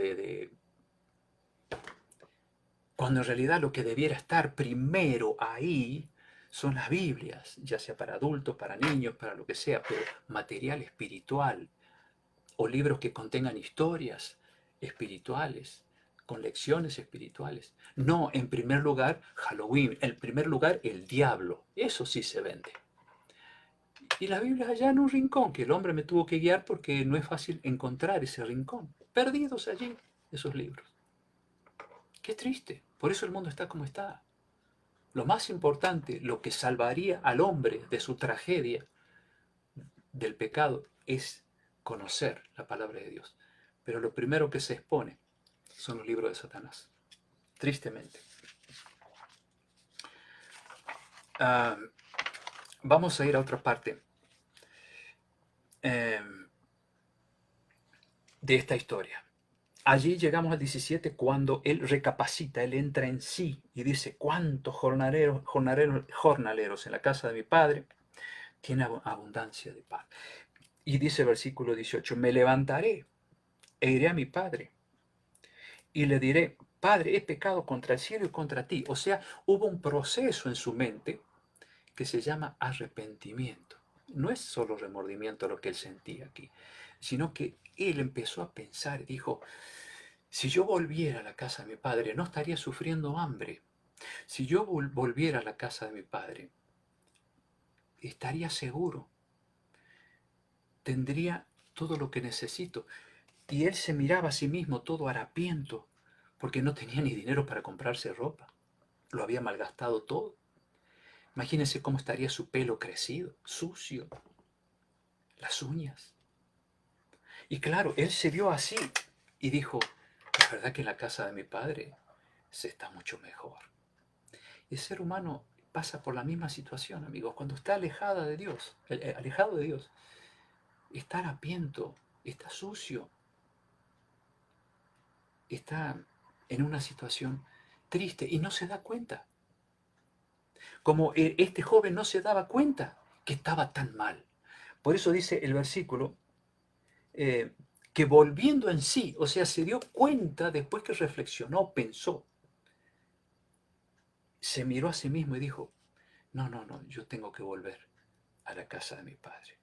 Cuando en realidad lo que debiera estar primero ahí son las Biblias, ya sea para adultos, para niños, para lo que sea, pero material espiritual, o libros que contengan historias espirituales, con lecciones espirituales. No, en primer lugar, Halloween, en primer lugar, el diablo. Eso sí se vende. Y la Biblia allá en un rincón, que el hombre me tuvo que guiar porque no es fácil encontrar ese rincón. Perdidos allí, esos libros. Qué triste. Por eso el mundo está como está. Lo más importante, lo que salvaría al hombre de su tragedia, del pecado, es conocer la palabra de Dios. Pero lo primero que se expone son los libros de Satanás. Tristemente. Vamos a ir a otra parte de esta historia. Allí llegamos al 17 cuando él recapacita, él entra en sí y dice, ¿cuántos jornaleros en la casa de mi padre tiene abundancia de pan? Y dice el versículo 18, me levantaré e iré a mi padre y le diré, Padre, he pecado contra el cielo y contra ti. O sea, hubo un proceso en su mente que se llama arrepentimiento. No es solo remordimiento lo que él sentía aquí, sino que él empezó a pensar y dijo, si yo volviera a la casa de mi padre, no estaría sufriendo hambre. Si yo volviera a la casa de mi padre, estaría seguro, tendría todo lo que necesito. Y él se miraba a sí mismo todo harapiento, porque no tenía ni dinero para comprarse ropa. Lo había malgastado todo. Imagínense cómo estaría su pelo crecido, sucio, las uñas. Y claro, él se vio así y dijo, la verdad que en la casa de mi padre se está mucho mejor. El ser humano pasa por la misma situación, amigos. Cuando está alejado de Dios, está harapiento, está sucio, está en una situación triste y no se da cuenta. Como este joven no se daba cuenta que estaba tan mal. Por eso dice el versículo que volviendo en sí, o sea, se dio cuenta después que reflexionó, pensó, se miró a sí mismo y dijo, no, yo tengo que volver a la casa de mi padre.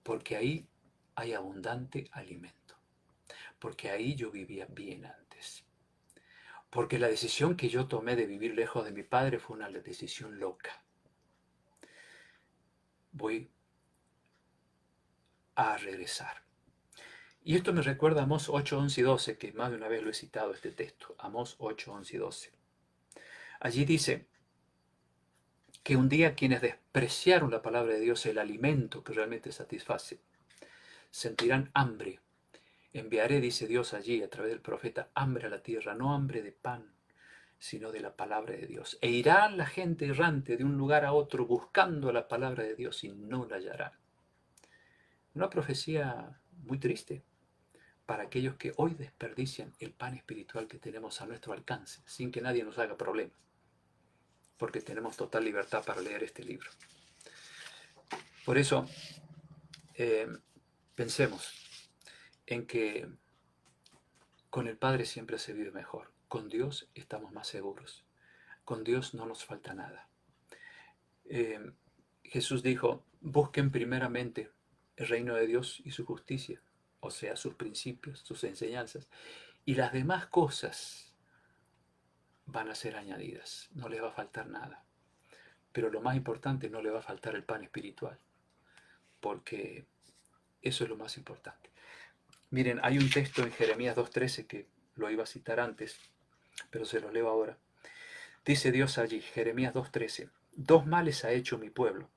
Porque ahí hay abundante alimento. Porque ahí yo vivía bien antes. Porque la decisión que yo tomé de vivir lejos de mi padre fue una decisión loca. Voy a regresar. Y esto me recuerda a Amós 8, 11 y 12, que más de una vez lo he citado este texto. Amós 8, 11 y 12. Allí dice que un día quienes despreciaron la palabra de Dios, el alimento que realmente satisface, sentirán hambre Enviaré, dice Dios allí a través del profeta, hambre a la tierra, no hambre de pan, sino de la palabra de Dios. E irá la gente errante de un lugar a otro buscando la palabra de Dios y no la hallarán. Una profecía muy triste para aquellos que hoy desperdician el pan espiritual que tenemos a nuestro alcance, sin que nadie nos haga problema, porque tenemos total libertad para leer este libro. Por eso, pensemos en que con el Padre siempre se vive mejor. Con Dios estamos más seguros. Con Dios no nos falta nada. Jesús dijo, busquen primeramente el reino de Dios y su justicia, o sea, sus principios, sus enseñanzas, y las demás cosas van a ser añadidas, no les va a faltar nada. Pero lo más importante, no le va a faltar el pan espiritual, porque eso es lo más importante. Miren, hay un texto en Jeremías 2:13 que lo iba a citar antes, pero se lo leo ahora. Dice Dios allí, Jeremías 2:13, dos males ha hecho mi pueblo.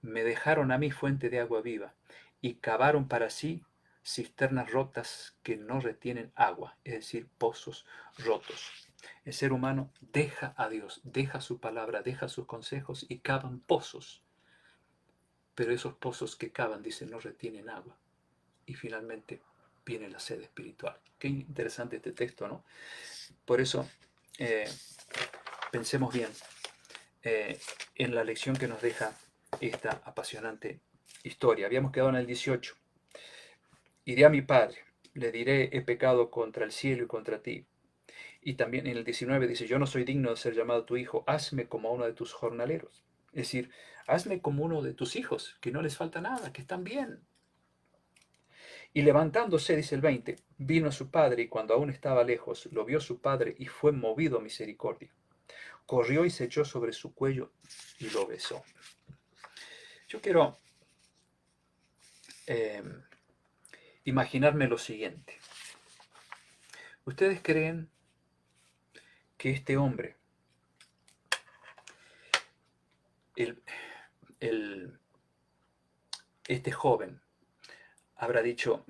Me dejaron a mí fuente de agua viva y cavaron para sí cisternas rotas que no retienen agua, es decir, pozos rotos. El ser humano deja a Dios, deja su palabra, deja sus consejos y cavan pozos. Pero esos pozos que cavan, dicen, no retienen agua. Y finalmente viene la sed espiritual. Qué interesante este texto, ¿no? Por eso, pensemos bien en la lección que nos deja esta apasionante historia. Habíamos quedado en el 18. Iré a mi padre, le diré, he pecado contra el cielo y contra ti. Y también en el 19 dice, yo no soy digno de ser llamado tu hijo, hazme como a uno de tus jornaleros. Es decir, hazme como uno de tus hijos, que no les falta nada, que están bien. Y levantándose, dice el 20, vino a su padre y cuando aún estaba lejos, lo vio su padre y fue movido a misericordia. Corrió y se echó sobre su cuello y lo besó. Yo quiero imaginarme lo siguiente. ¿Ustedes creen que este hombre, este joven, habrá dicho,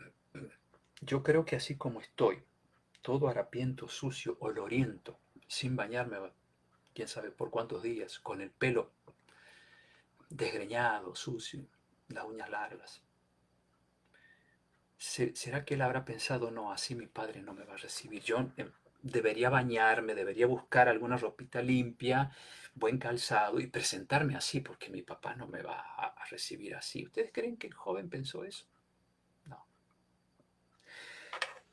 yo creo que así como estoy, todo harapiento, sucio, oloriento, sin bañarme, quién sabe por cuántos días, con el pelo desgreñado, sucio, las uñas largas? ¿Será que él habrá pensado, no, así mi padre no me va a recibir? Yo debería bañarme, debería buscar alguna ropita limpia, buen calzado y presentarme así, porque mi papá no me va a recibir así. ¿Ustedes creen que el joven pensó eso? No.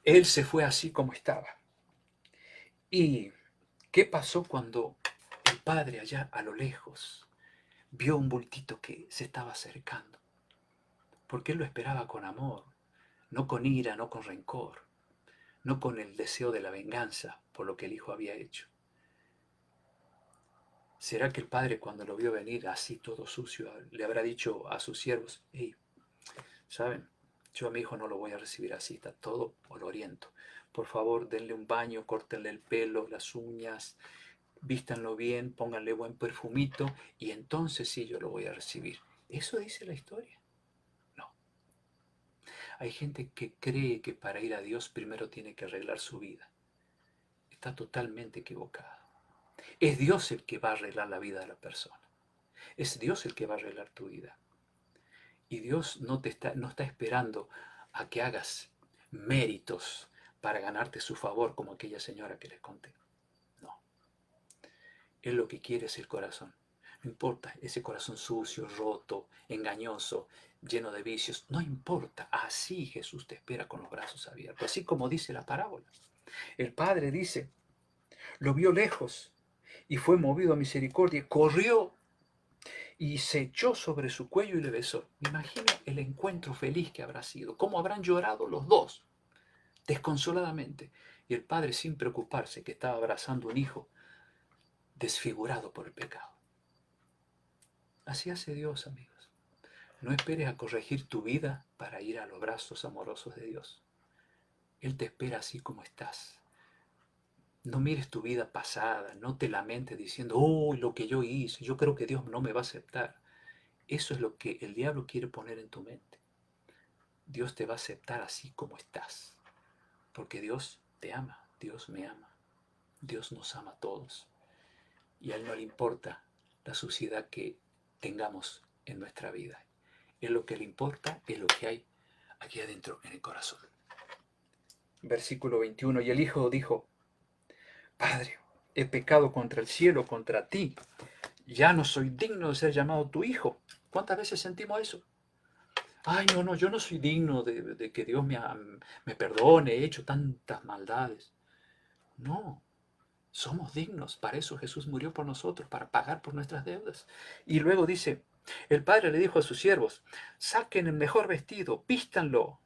Él se fue así como estaba. ¿Y qué pasó cuando el padre allá a lo lejos vio un bultito que se estaba acercando? Porque él lo esperaba con amor, no con ira, no con rencor, no con el deseo de la venganza por lo que el hijo había hecho. ¿Será que el padre, cuando lo vio venir así todo sucio, le habrá dicho a sus siervos, hey, ¿saben? Yo a mi hijo no lo voy a recibir así, está todo oloriento. Por favor, denle un baño, córtenle el pelo, las uñas, vístanlo bien, pónganle buen perfumito y entonces sí yo lo voy a recibir. ¿Eso dice la historia? No. Hay gente que cree que para ir a Dios primero tiene que arreglar su vida. Está totalmente equivocada. Es Dios el que va a arreglar la vida de la persona. Es Dios el que va a arreglar tu vida. Y Dios no está esperando a que hagas méritos para ganarte su favor como aquella señora que les conté. No. Él lo que quiere es el corazón. No importa ese corazón sucio, roto, engañoso, lleno de vicios. No importa. Así Jesús te espera con los brazos abiertos. Así como dice la parábola. El padre dice, lo vio lejos y fue movido a misericordia. Corrió y se echó sobre su cuello y le besó. Me imagino el encuentro feliz que habrá sido. Cómo habrán llorado los dos, desconsoladamente. Y el padre, sin preocuparse, que estaba abrazando un hijo desfigurado por el pecado. Así hace Dios, amigos. No esperes a corregir tu vida para ir a los brazos amorosos de Dios. Él te espera así como estás. No mires tu vida pasada, no te lamentes diciendo, uy, lo que yo hice, yo creo que Dios no me va a aceptar. Eso es lo que el diablo quiere poner en tu mente. Dios te va a aceptar así como estás. Porque Dios te ama, Dios me ama, Dios nos ama a todos. Y a Él no le importa la suciedad que tengamos en nuestra vida. Es lo que le importa, es lo que hay aquí adentro en el corazón. Versículo 21. Y el hijo dijo: Padre, he pecado contra el cielo, contra ti. Ya no soy digno de ser llamado tu hijo. ¿Cuántas veces sentimos eso? Ay, no, yo no soy digno de que Dios me perdone, he hecho tantas maldades. No, somos dignos. Para eso Jesús murió por nosotros, para pagar por nuestras deudas. Y luego dice, el padre le dijo a sus siervos: saquen el mejor vestido, vístanlo,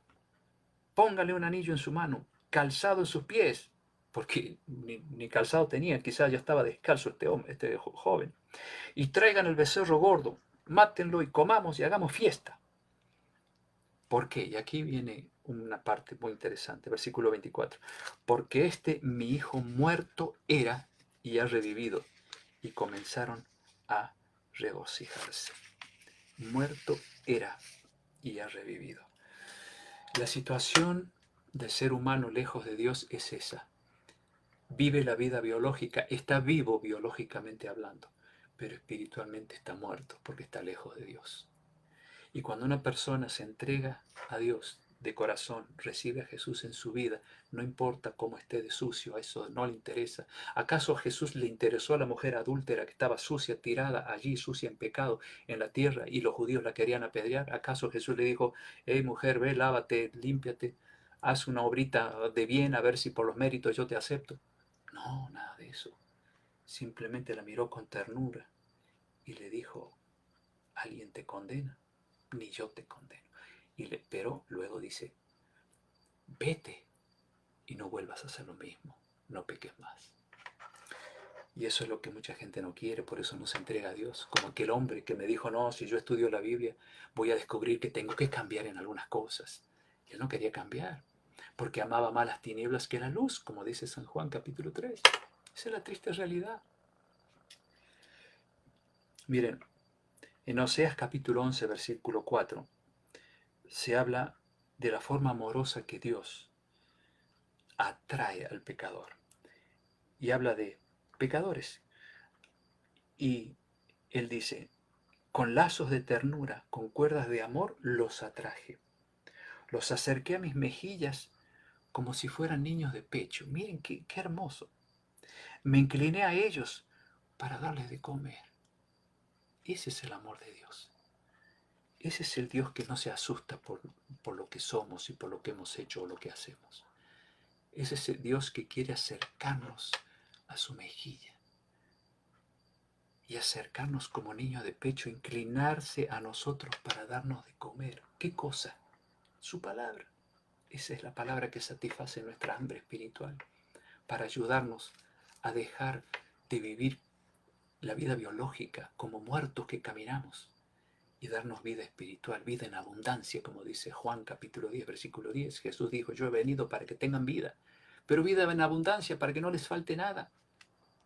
póngale un anillo en su mano, calzado en sus pies, porque ni calzado tenía, quizás ya estaba descalzo este hombre, este joven. Y traigan el becerro gordo, mátenlo y comamos y hagamos fiesta. ¿Por qué? Y aquí viene una parte muy interesante, versículo 24. Porque mi hijo muerto era y ha revivido. Y comenzaron a regocijarse. Muerto era y ha revivido. La situación del ser humano lejos de Dios es esa. Vive la vida biológica, está vivo biológicamente hablando, pero espiritualmente está muerto porque está lejos de Dios. Y cuando una persona se entrega a Dios de corazón, recibe a Jesús en su vida, no importa cómo esté de sucio, a eso no le interesa. ¿Acaso a Jesús le interesó a la mujer adúltera que estaba sucia, tirada allí, sucia en pecado en la tierra, y los judíos la querían apedrear? ¿Acaso Jesús le dijo: hey mujer, ve, lávate, límpiate, haz una obrita de bien a ver si por los méritos yo te acepto? No, nada de eso. Simplemente la miró con ternura y le dijo: ¿alguien te condena? Ni yo te condeno. Pero luego dice: vete y no vuelvas a hacer lo mismo, no peques más. Y eso es lo que mucha gente no quiere, por eso no se entrega a Dios. Como aquel hombre que me dijo: no, si yo estudio la Biblia, voy a descubrir que tengo que cambiar en algunas cosas. Y él no quería cambiar, porque amaba más las tinieblas que la luz, como dice San Juan capítulo 3. Esa es la triste realidad. Miren, en Oseas capítulo 11, versículo 4, se habla de la forma amorosa que Dios atrae al pecador. Y habla de pecadores. Y él dice: con lazos de ternura, con cuerdas de amor, los atraje. Los acerqué a mis mejillas como si fueran niños de pecho. Miren qué hermoso. Me incliné a ellos para darles de comer. Ese es el amor de Dios. Ese es el Dios que no se asusta por lo que somos y por lo que hemos hecho o lo que hacemos. Ese es el Dios que quiere acercarnos a su mejilla y acercarnos como niño de pecho, inclinarse a nosotros para darnos de comer. ¿Qué cosa? Su palabra. Esa es la palabra que satisface nuestra hambre espiritual, para ayudarnos a dejar de vivir la vida biológica como muertos que caminamos y darnos vida espiritual, vida en abundancia, como dice Juan capítulo 10, versículo 10. Jesús dijo: yo he venido para que tengan vida, pero vida en abundancia, para que no les falte nada,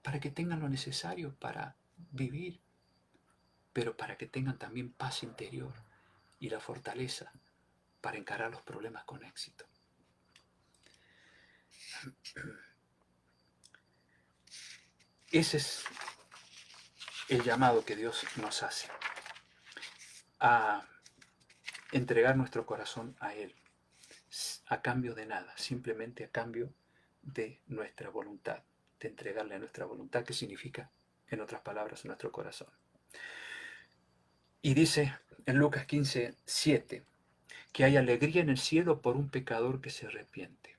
para que tengan lo necesario para vivir, pero para que tengan también paz interior y la fortaleza para encarar los problemas con éxito. Ese es el llamado que Dios nos hace, a entregar nuestro corazón a Él, a cambio de nada, simplemente a cambio de nuestra voluntad, de entregarle a nuestra voluntad, que significa, en otras palabras, nuestro corazón. Y dice en Lucas 15, 7, que hay alegría en el cielo por un pecador que se arrepiente.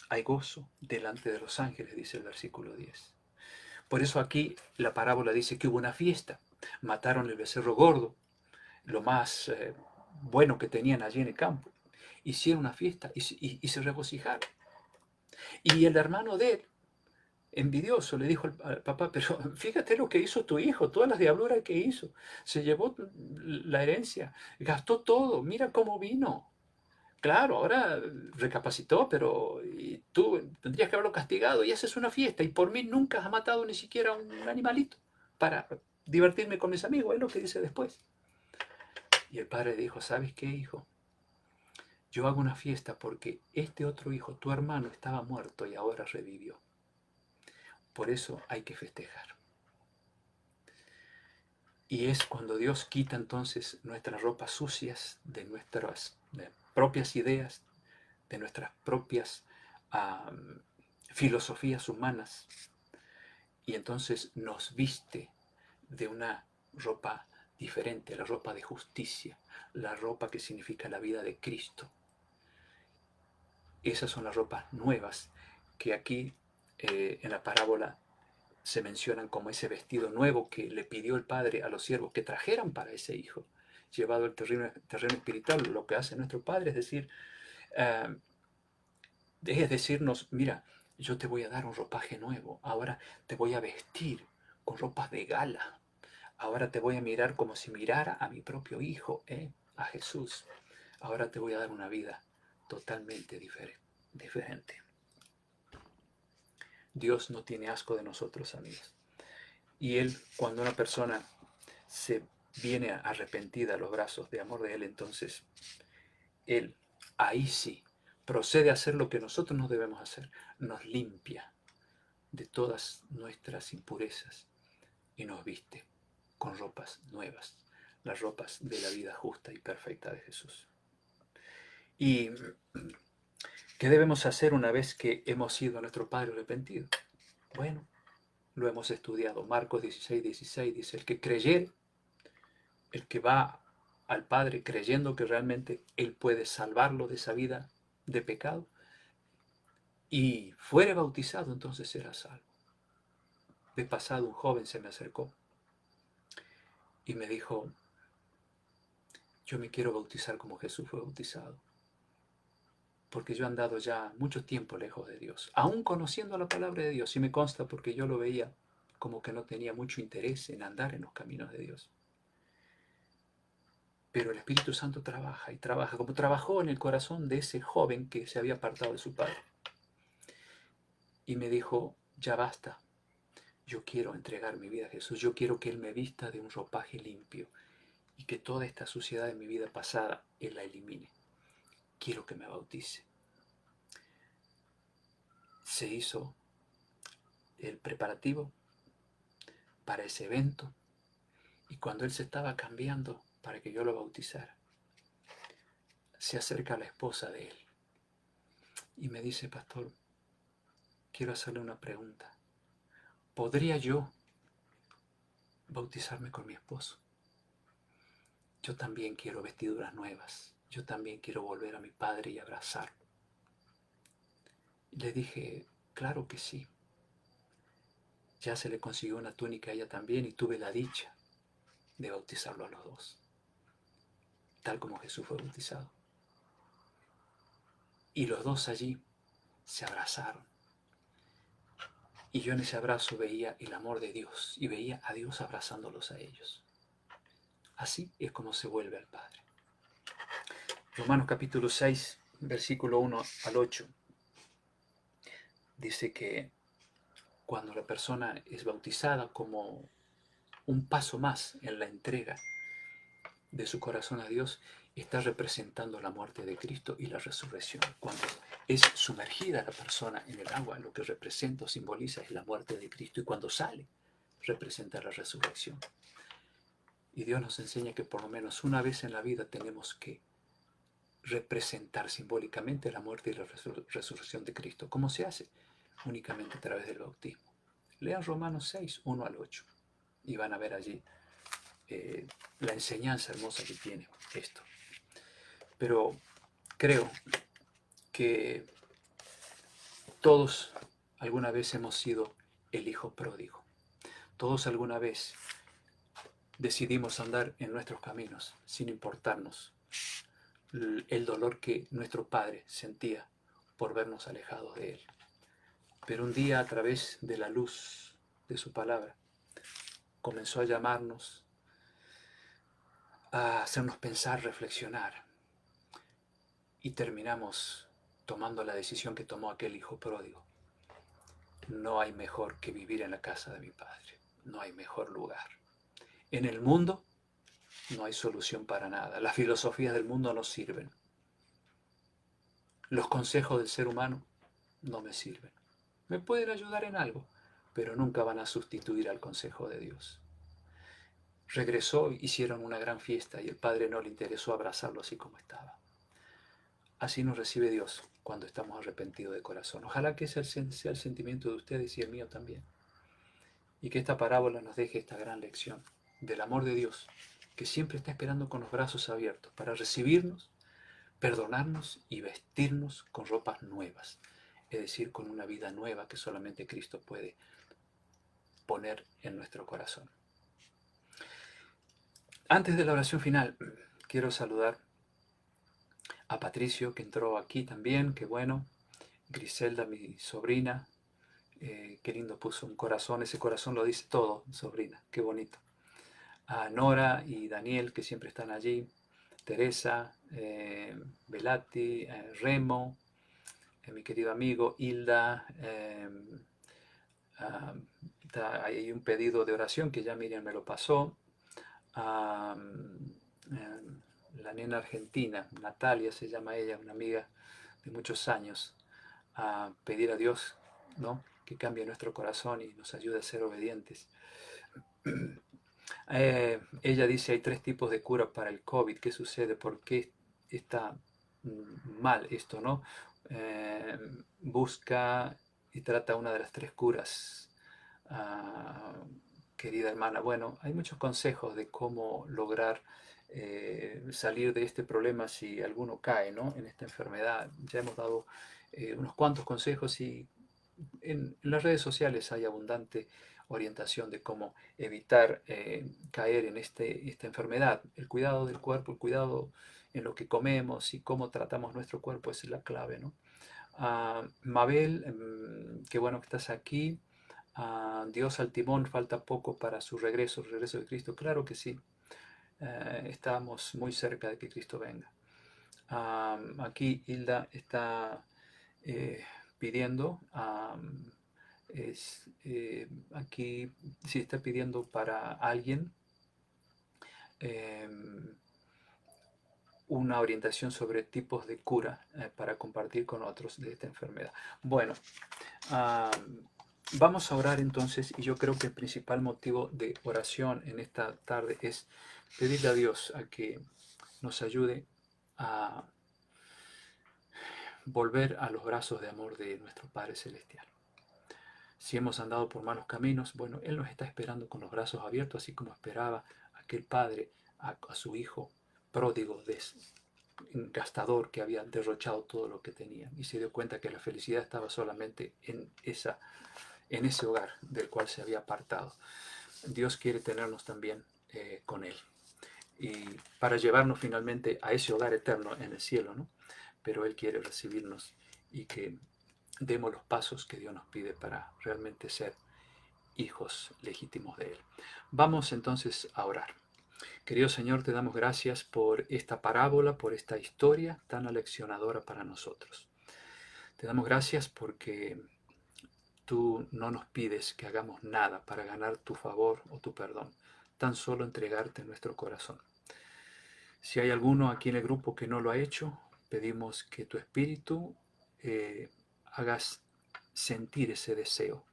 Hay gozo delante de los ángeles, dice el versículo 10. Por eso aquí la parábola dice que hubo una fiesta. Mataron el becerro gordo, lo más bueno que tenían allí en el campo. Hicieron una fiesta y se regocijaron. Y el hermano de él, envidioso, le dijo al papá: pero fíjate lo que hizo tu hijo, todas las diabluras que hizo. Se llevó la herencia, gastó todo, mira cómo vino. Claro, ahora recapacitó, pero tú tendrías que haberlo castigado y haces una fiesta. Y por mí nunca has matado ni siquiera un animalito para divertirme con mis amigos. Es lo que dice después. Y el padre dijo: ¿sabes qué, hijo? yo hago una fiesta porque este otro hijo, tu hermano, estaba muerto y ahora revivió. Por eso hay que festejar. Y es cuando Dios quita entonces nuestras ropas sucias de nuestras propias ideas, de nuestras propias filosofías humanas, y entonces nos viste de una ropa diferente, la ropa de justicia, la ropa que significa la vida de Cristo. Esas son las ropas nuevas que aquí en la parábola se mencionan como ese vestido nuevo que le pidió el Padre a los siervos que trajeran para ese hijo, llevado al terreno espiritual. Lo que hace nuestro Padre es decirnos, mira, yo te voy a dar un ropaje nuevo, ahora te voy a vestir con ropas de gala, ahora te voy a mirar como si mirara a mi propio hijo, a Jesús. Ahora te voy a dar una vida totalmente diferente. Dios no tiene asco de nosotros, amigos. Y Él, cuando una persona se viene arrepentida a los brazos de amor de Él, entonces Él, ahí sí, procede a hacer lo que nosotros no debemos hacer. Nos limpia de todas nuestras impurezas y nos viste con ropas nuevas, las ropas de la vida justa y perfecta de Jesús. ¿Y qué debemos hacer una vez que hemos sido nuestro Padre arrepentido? Bueno, lo hemos estudiado. Marcos 16:16 dice, el que creyere, el que va al Padre creyendo que realmente Él puede salvarlo de esa vida de pecado y fuere bautizado, entonces será salvo. De pasado un joven se me acercó y me dijo, yo me quiero bautizar como Jesús fue bautizado, porque yo he andado ya mucho tiempo lejos de Dios, aún conociendo la palabra de Dios, y me consta porque yo lo veía como que no tenía mucho interés en andar en los caminos de Dios. Pero el Espíritu Santo trabaja y trabaja, como trabajó en el corazón de ese joven que se había apartado de su padre. Y me dijo, ya basta, yo quiero entregar mi vida a Jesús, yo quiero que Él me vista de un ropaje limpio y que toda esta suciedad de mi vida pasada Él la elimine. Quiero que me bautice. Se hizo el preparativo para ese evento y cuando Él se estaba cambiando para que yo lo bautizara, se acerca la esposa de Él y me dice, pastor, quiero hacerle una pregunta. ¿Podría yo bautizarme con mi esposo? Yo también quiero vestiduras nuevas. Yo también quiero volver a mi padre y abrazarlo. Le dije, claro que sí. Ya se le consiguió una túnica a ella también y tuve la dicha de bautizarlo a los dos, tal como Jesús fue bautizado. Y los dos allí se abrazaron. Y yo en ese abrazo veía el amor de Dios y veía a Dios abrazándolos a ellos. Así es como se vuelve al Padre. Romanos capítulo 6, versículo 1 al 8, dice que cuando la persona es bautizada como un paso más en la entrega de su corazón a Dios, está representando la muerte de Cristo y la resurrección. Cuando es sumergida la persona en el agua, lo que representa o simboliza es la muerte de Cristo, y cuando sale, representa la resurrección. Y Dios nos enseña que por lo menos una vez en la vida tenemos que representar simbólicamente la muerte y la resurrección de Cristo. ¿Cómo se hace? Únicamente a través del bautismo. Lean Romanos 6, 1 al 8, y van a ver allí la enseñanza hermosa que tiene esto. Pero creo que todos alguna vez hemos sido el hijo pródigo. Todos alguna vez decidimos andar en nuestros caminos sin importarnos el dolor que nuestro padre sentía por vernos alejados de él. Pero un día, a través de la luz de su palabra, comenzó a llamarnos, a hacernos pensar, reflexionar, y terminamos tomando la decisión que tomó aquel hijo pródigo. No hay mejor que vivir en la casa de mi padre. No hay mejor lugar. En el mundo no hay solución para nada. Las filosofías del mundo no sirven. Los consejos del ser humano no me sirven. Me pueden ayudar en algo, pero nunca van a sustituir al consejo de Dios. Regresó, hicieron una gran fiesta y el Padre no le interesó abrazarlo así como estaba. Así nos recibe Dios cuando estamos arrepentidos de corazón. Ojalá que ese sea el sentimiento de ustedes y el mío también. Y que esta parábola nos deje esta gran lección del amor de Dios, que siempre está esperando con los brazos abiertos para recibirnos, perdonarnos y vestirnos con ropas nuevas. Es decir, con una vida nueva que solamente Cristo puede poner en nuestro corazón. Antes de la oración final, quiero saludar a Patricio, que entró aquí también, qué bueno. Griselda, mi sobrina, qué lindo puso un corazón, ese corazón lo dice todo, sobrina, qué bonito. A Nora y Daniel, que siempre están allí. Teresa, Velati, Remo, mi querido amigo, Hilda. Hay un pedido de oración que ya Miriam me lo pasó. La nena argentina, Natalia se llama ella, una amiga de muchos años, a pedir a Dios, ¿no?, que cambie nuestro corazón y nos ayude a ser obedientes. Ella dice, hay 3 tipos de cura para el COVID. ¿Qué sucede? ¿Por qué está mal esto, no? Busca y trata una de las 3 curas, querida hermana. Bueno, hay muchos consejos de cómo lograr salir de este problema si alguno cae, ¿no?, en esta enfermedad. Ya hemos dado unos cuantos consejos y en las redes sociales hay abundante orientación de cómo evitar caer en esta enfermedad. El cuidado del cuerpo, el cuidado en lo que comemos y cómo tratamos nuestro cuerpo es la clave, ¿no? Mabel, qué bueno que estás aquí. Dios al timón, falta poco para su regreso, el regreso de Cristo. Claro que sí, estamos muy cerca de que Cristo venga. Aquí Hilda está pidiendo, aquí sí está pidiendo para alguien una orientación sobre tipos de cura para compartir con otros de esta enfermedad. Bueno, vamos a orar entonces, y yo creo que el principal motivo de oración en esta tarde es pedirle a Dios a que nos ayude a volver a los brazos de amor de nuestro Padre Celestial. Si hemos andado por malos caminos, bueno, Él nos está esperando con los brazos abiertos, así como esperaba aquel padre a su hijo pródigo, gastador, que había derrochado todo lo que tenía y se dio cuenta que la felicidad estaba solamente en ese hogar del cual se había apartado. Dios quiere tenernos también con Él y para llevarnos finalmente a ese hogar eterno en el cielo, ¿no? Pero Él quiere recibirnos y que demos los pasos que Dios nos pide para realmente ser hijos legítimos de Él. Vamos entonces a orar. Querido Señor, te damos gracias por esta parábola, por esta historia tan aleccionadora para nosotros. Te damos gracias porque tú no nos pides que hagamos nada para ganar tu favor o tu perdón, tan solo entregarte nuestro corazón. Si hay alguno aquí en el grupo que no lo ha hecho, pedimos que tu espíritu hagas sentir ese deseo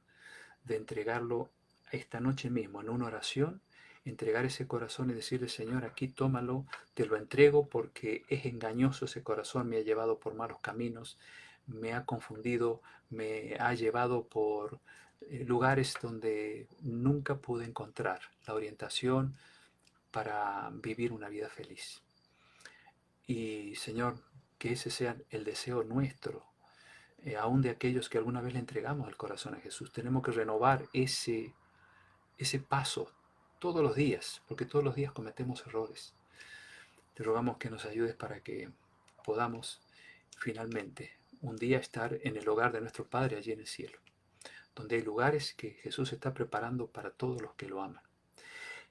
de entregarlo esta noche mismo en una oración, entregar ese corazón y decirle, Señor, aquí tómalo, te lo entrego porque es engañoso ese corazón, me ha llevado por malos caminos, me ha confundido, me ha llevado por lugares donde nunca pude encontrar la orientación para vivir una vida feliz. Y Señor, que ese sea el deseo nuestro, aún de aquellos que alguna vez le entregamos el corazón a Jesús. Tenemos que renovar ese paso todos los días, porque todos los días cometemos errores. Te rogamos que nos ayudes para que podamos finalmente un día estar en el hogar de nuestro Padre allí en el cielo, donde hay lugares que Jesús está preparando para todos los que lo aman.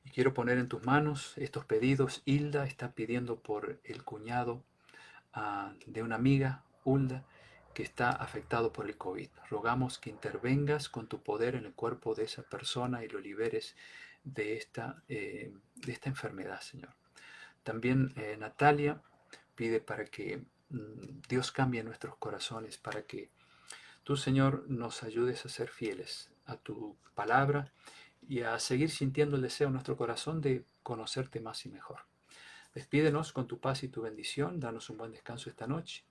Y quiero poner en tus manos estos pedidos. Hilda está pidiendo por el cuñado de una amiga, Hulda, que está afectado por el COVID. Rogamos que intervengas con tu poder en el cuerpo de esa persona y lo liberes de esta enfermedad, Señor. También Natalia pide para que Dios cambie nuestros corazones para que tú, Señor, nos ayudes a ser fieles a tu palabra y a seguir sintiendo el deseo en nuestro corazón de conocerte más y mejor. Despídenos con tu paz y tu bendición, danos un buen descanso esta noche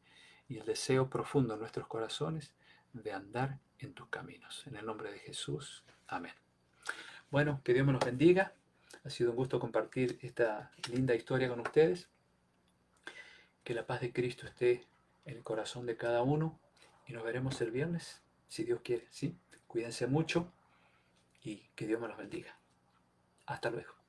y el deseo profundo en nuestros corazones de andar en tus caminos. En el nombre de Jesús, amén. Bueno, que Dios me los bendiga. Ha sido un gusto compartir esta linda historia con ustedes. Que la paz de Cristo esté en el corazón de cada uno y nos veremos el viernes, si Dios quiere, ¿sí? Cuídense mucho y que Dios me los bendiga. Hasta luego.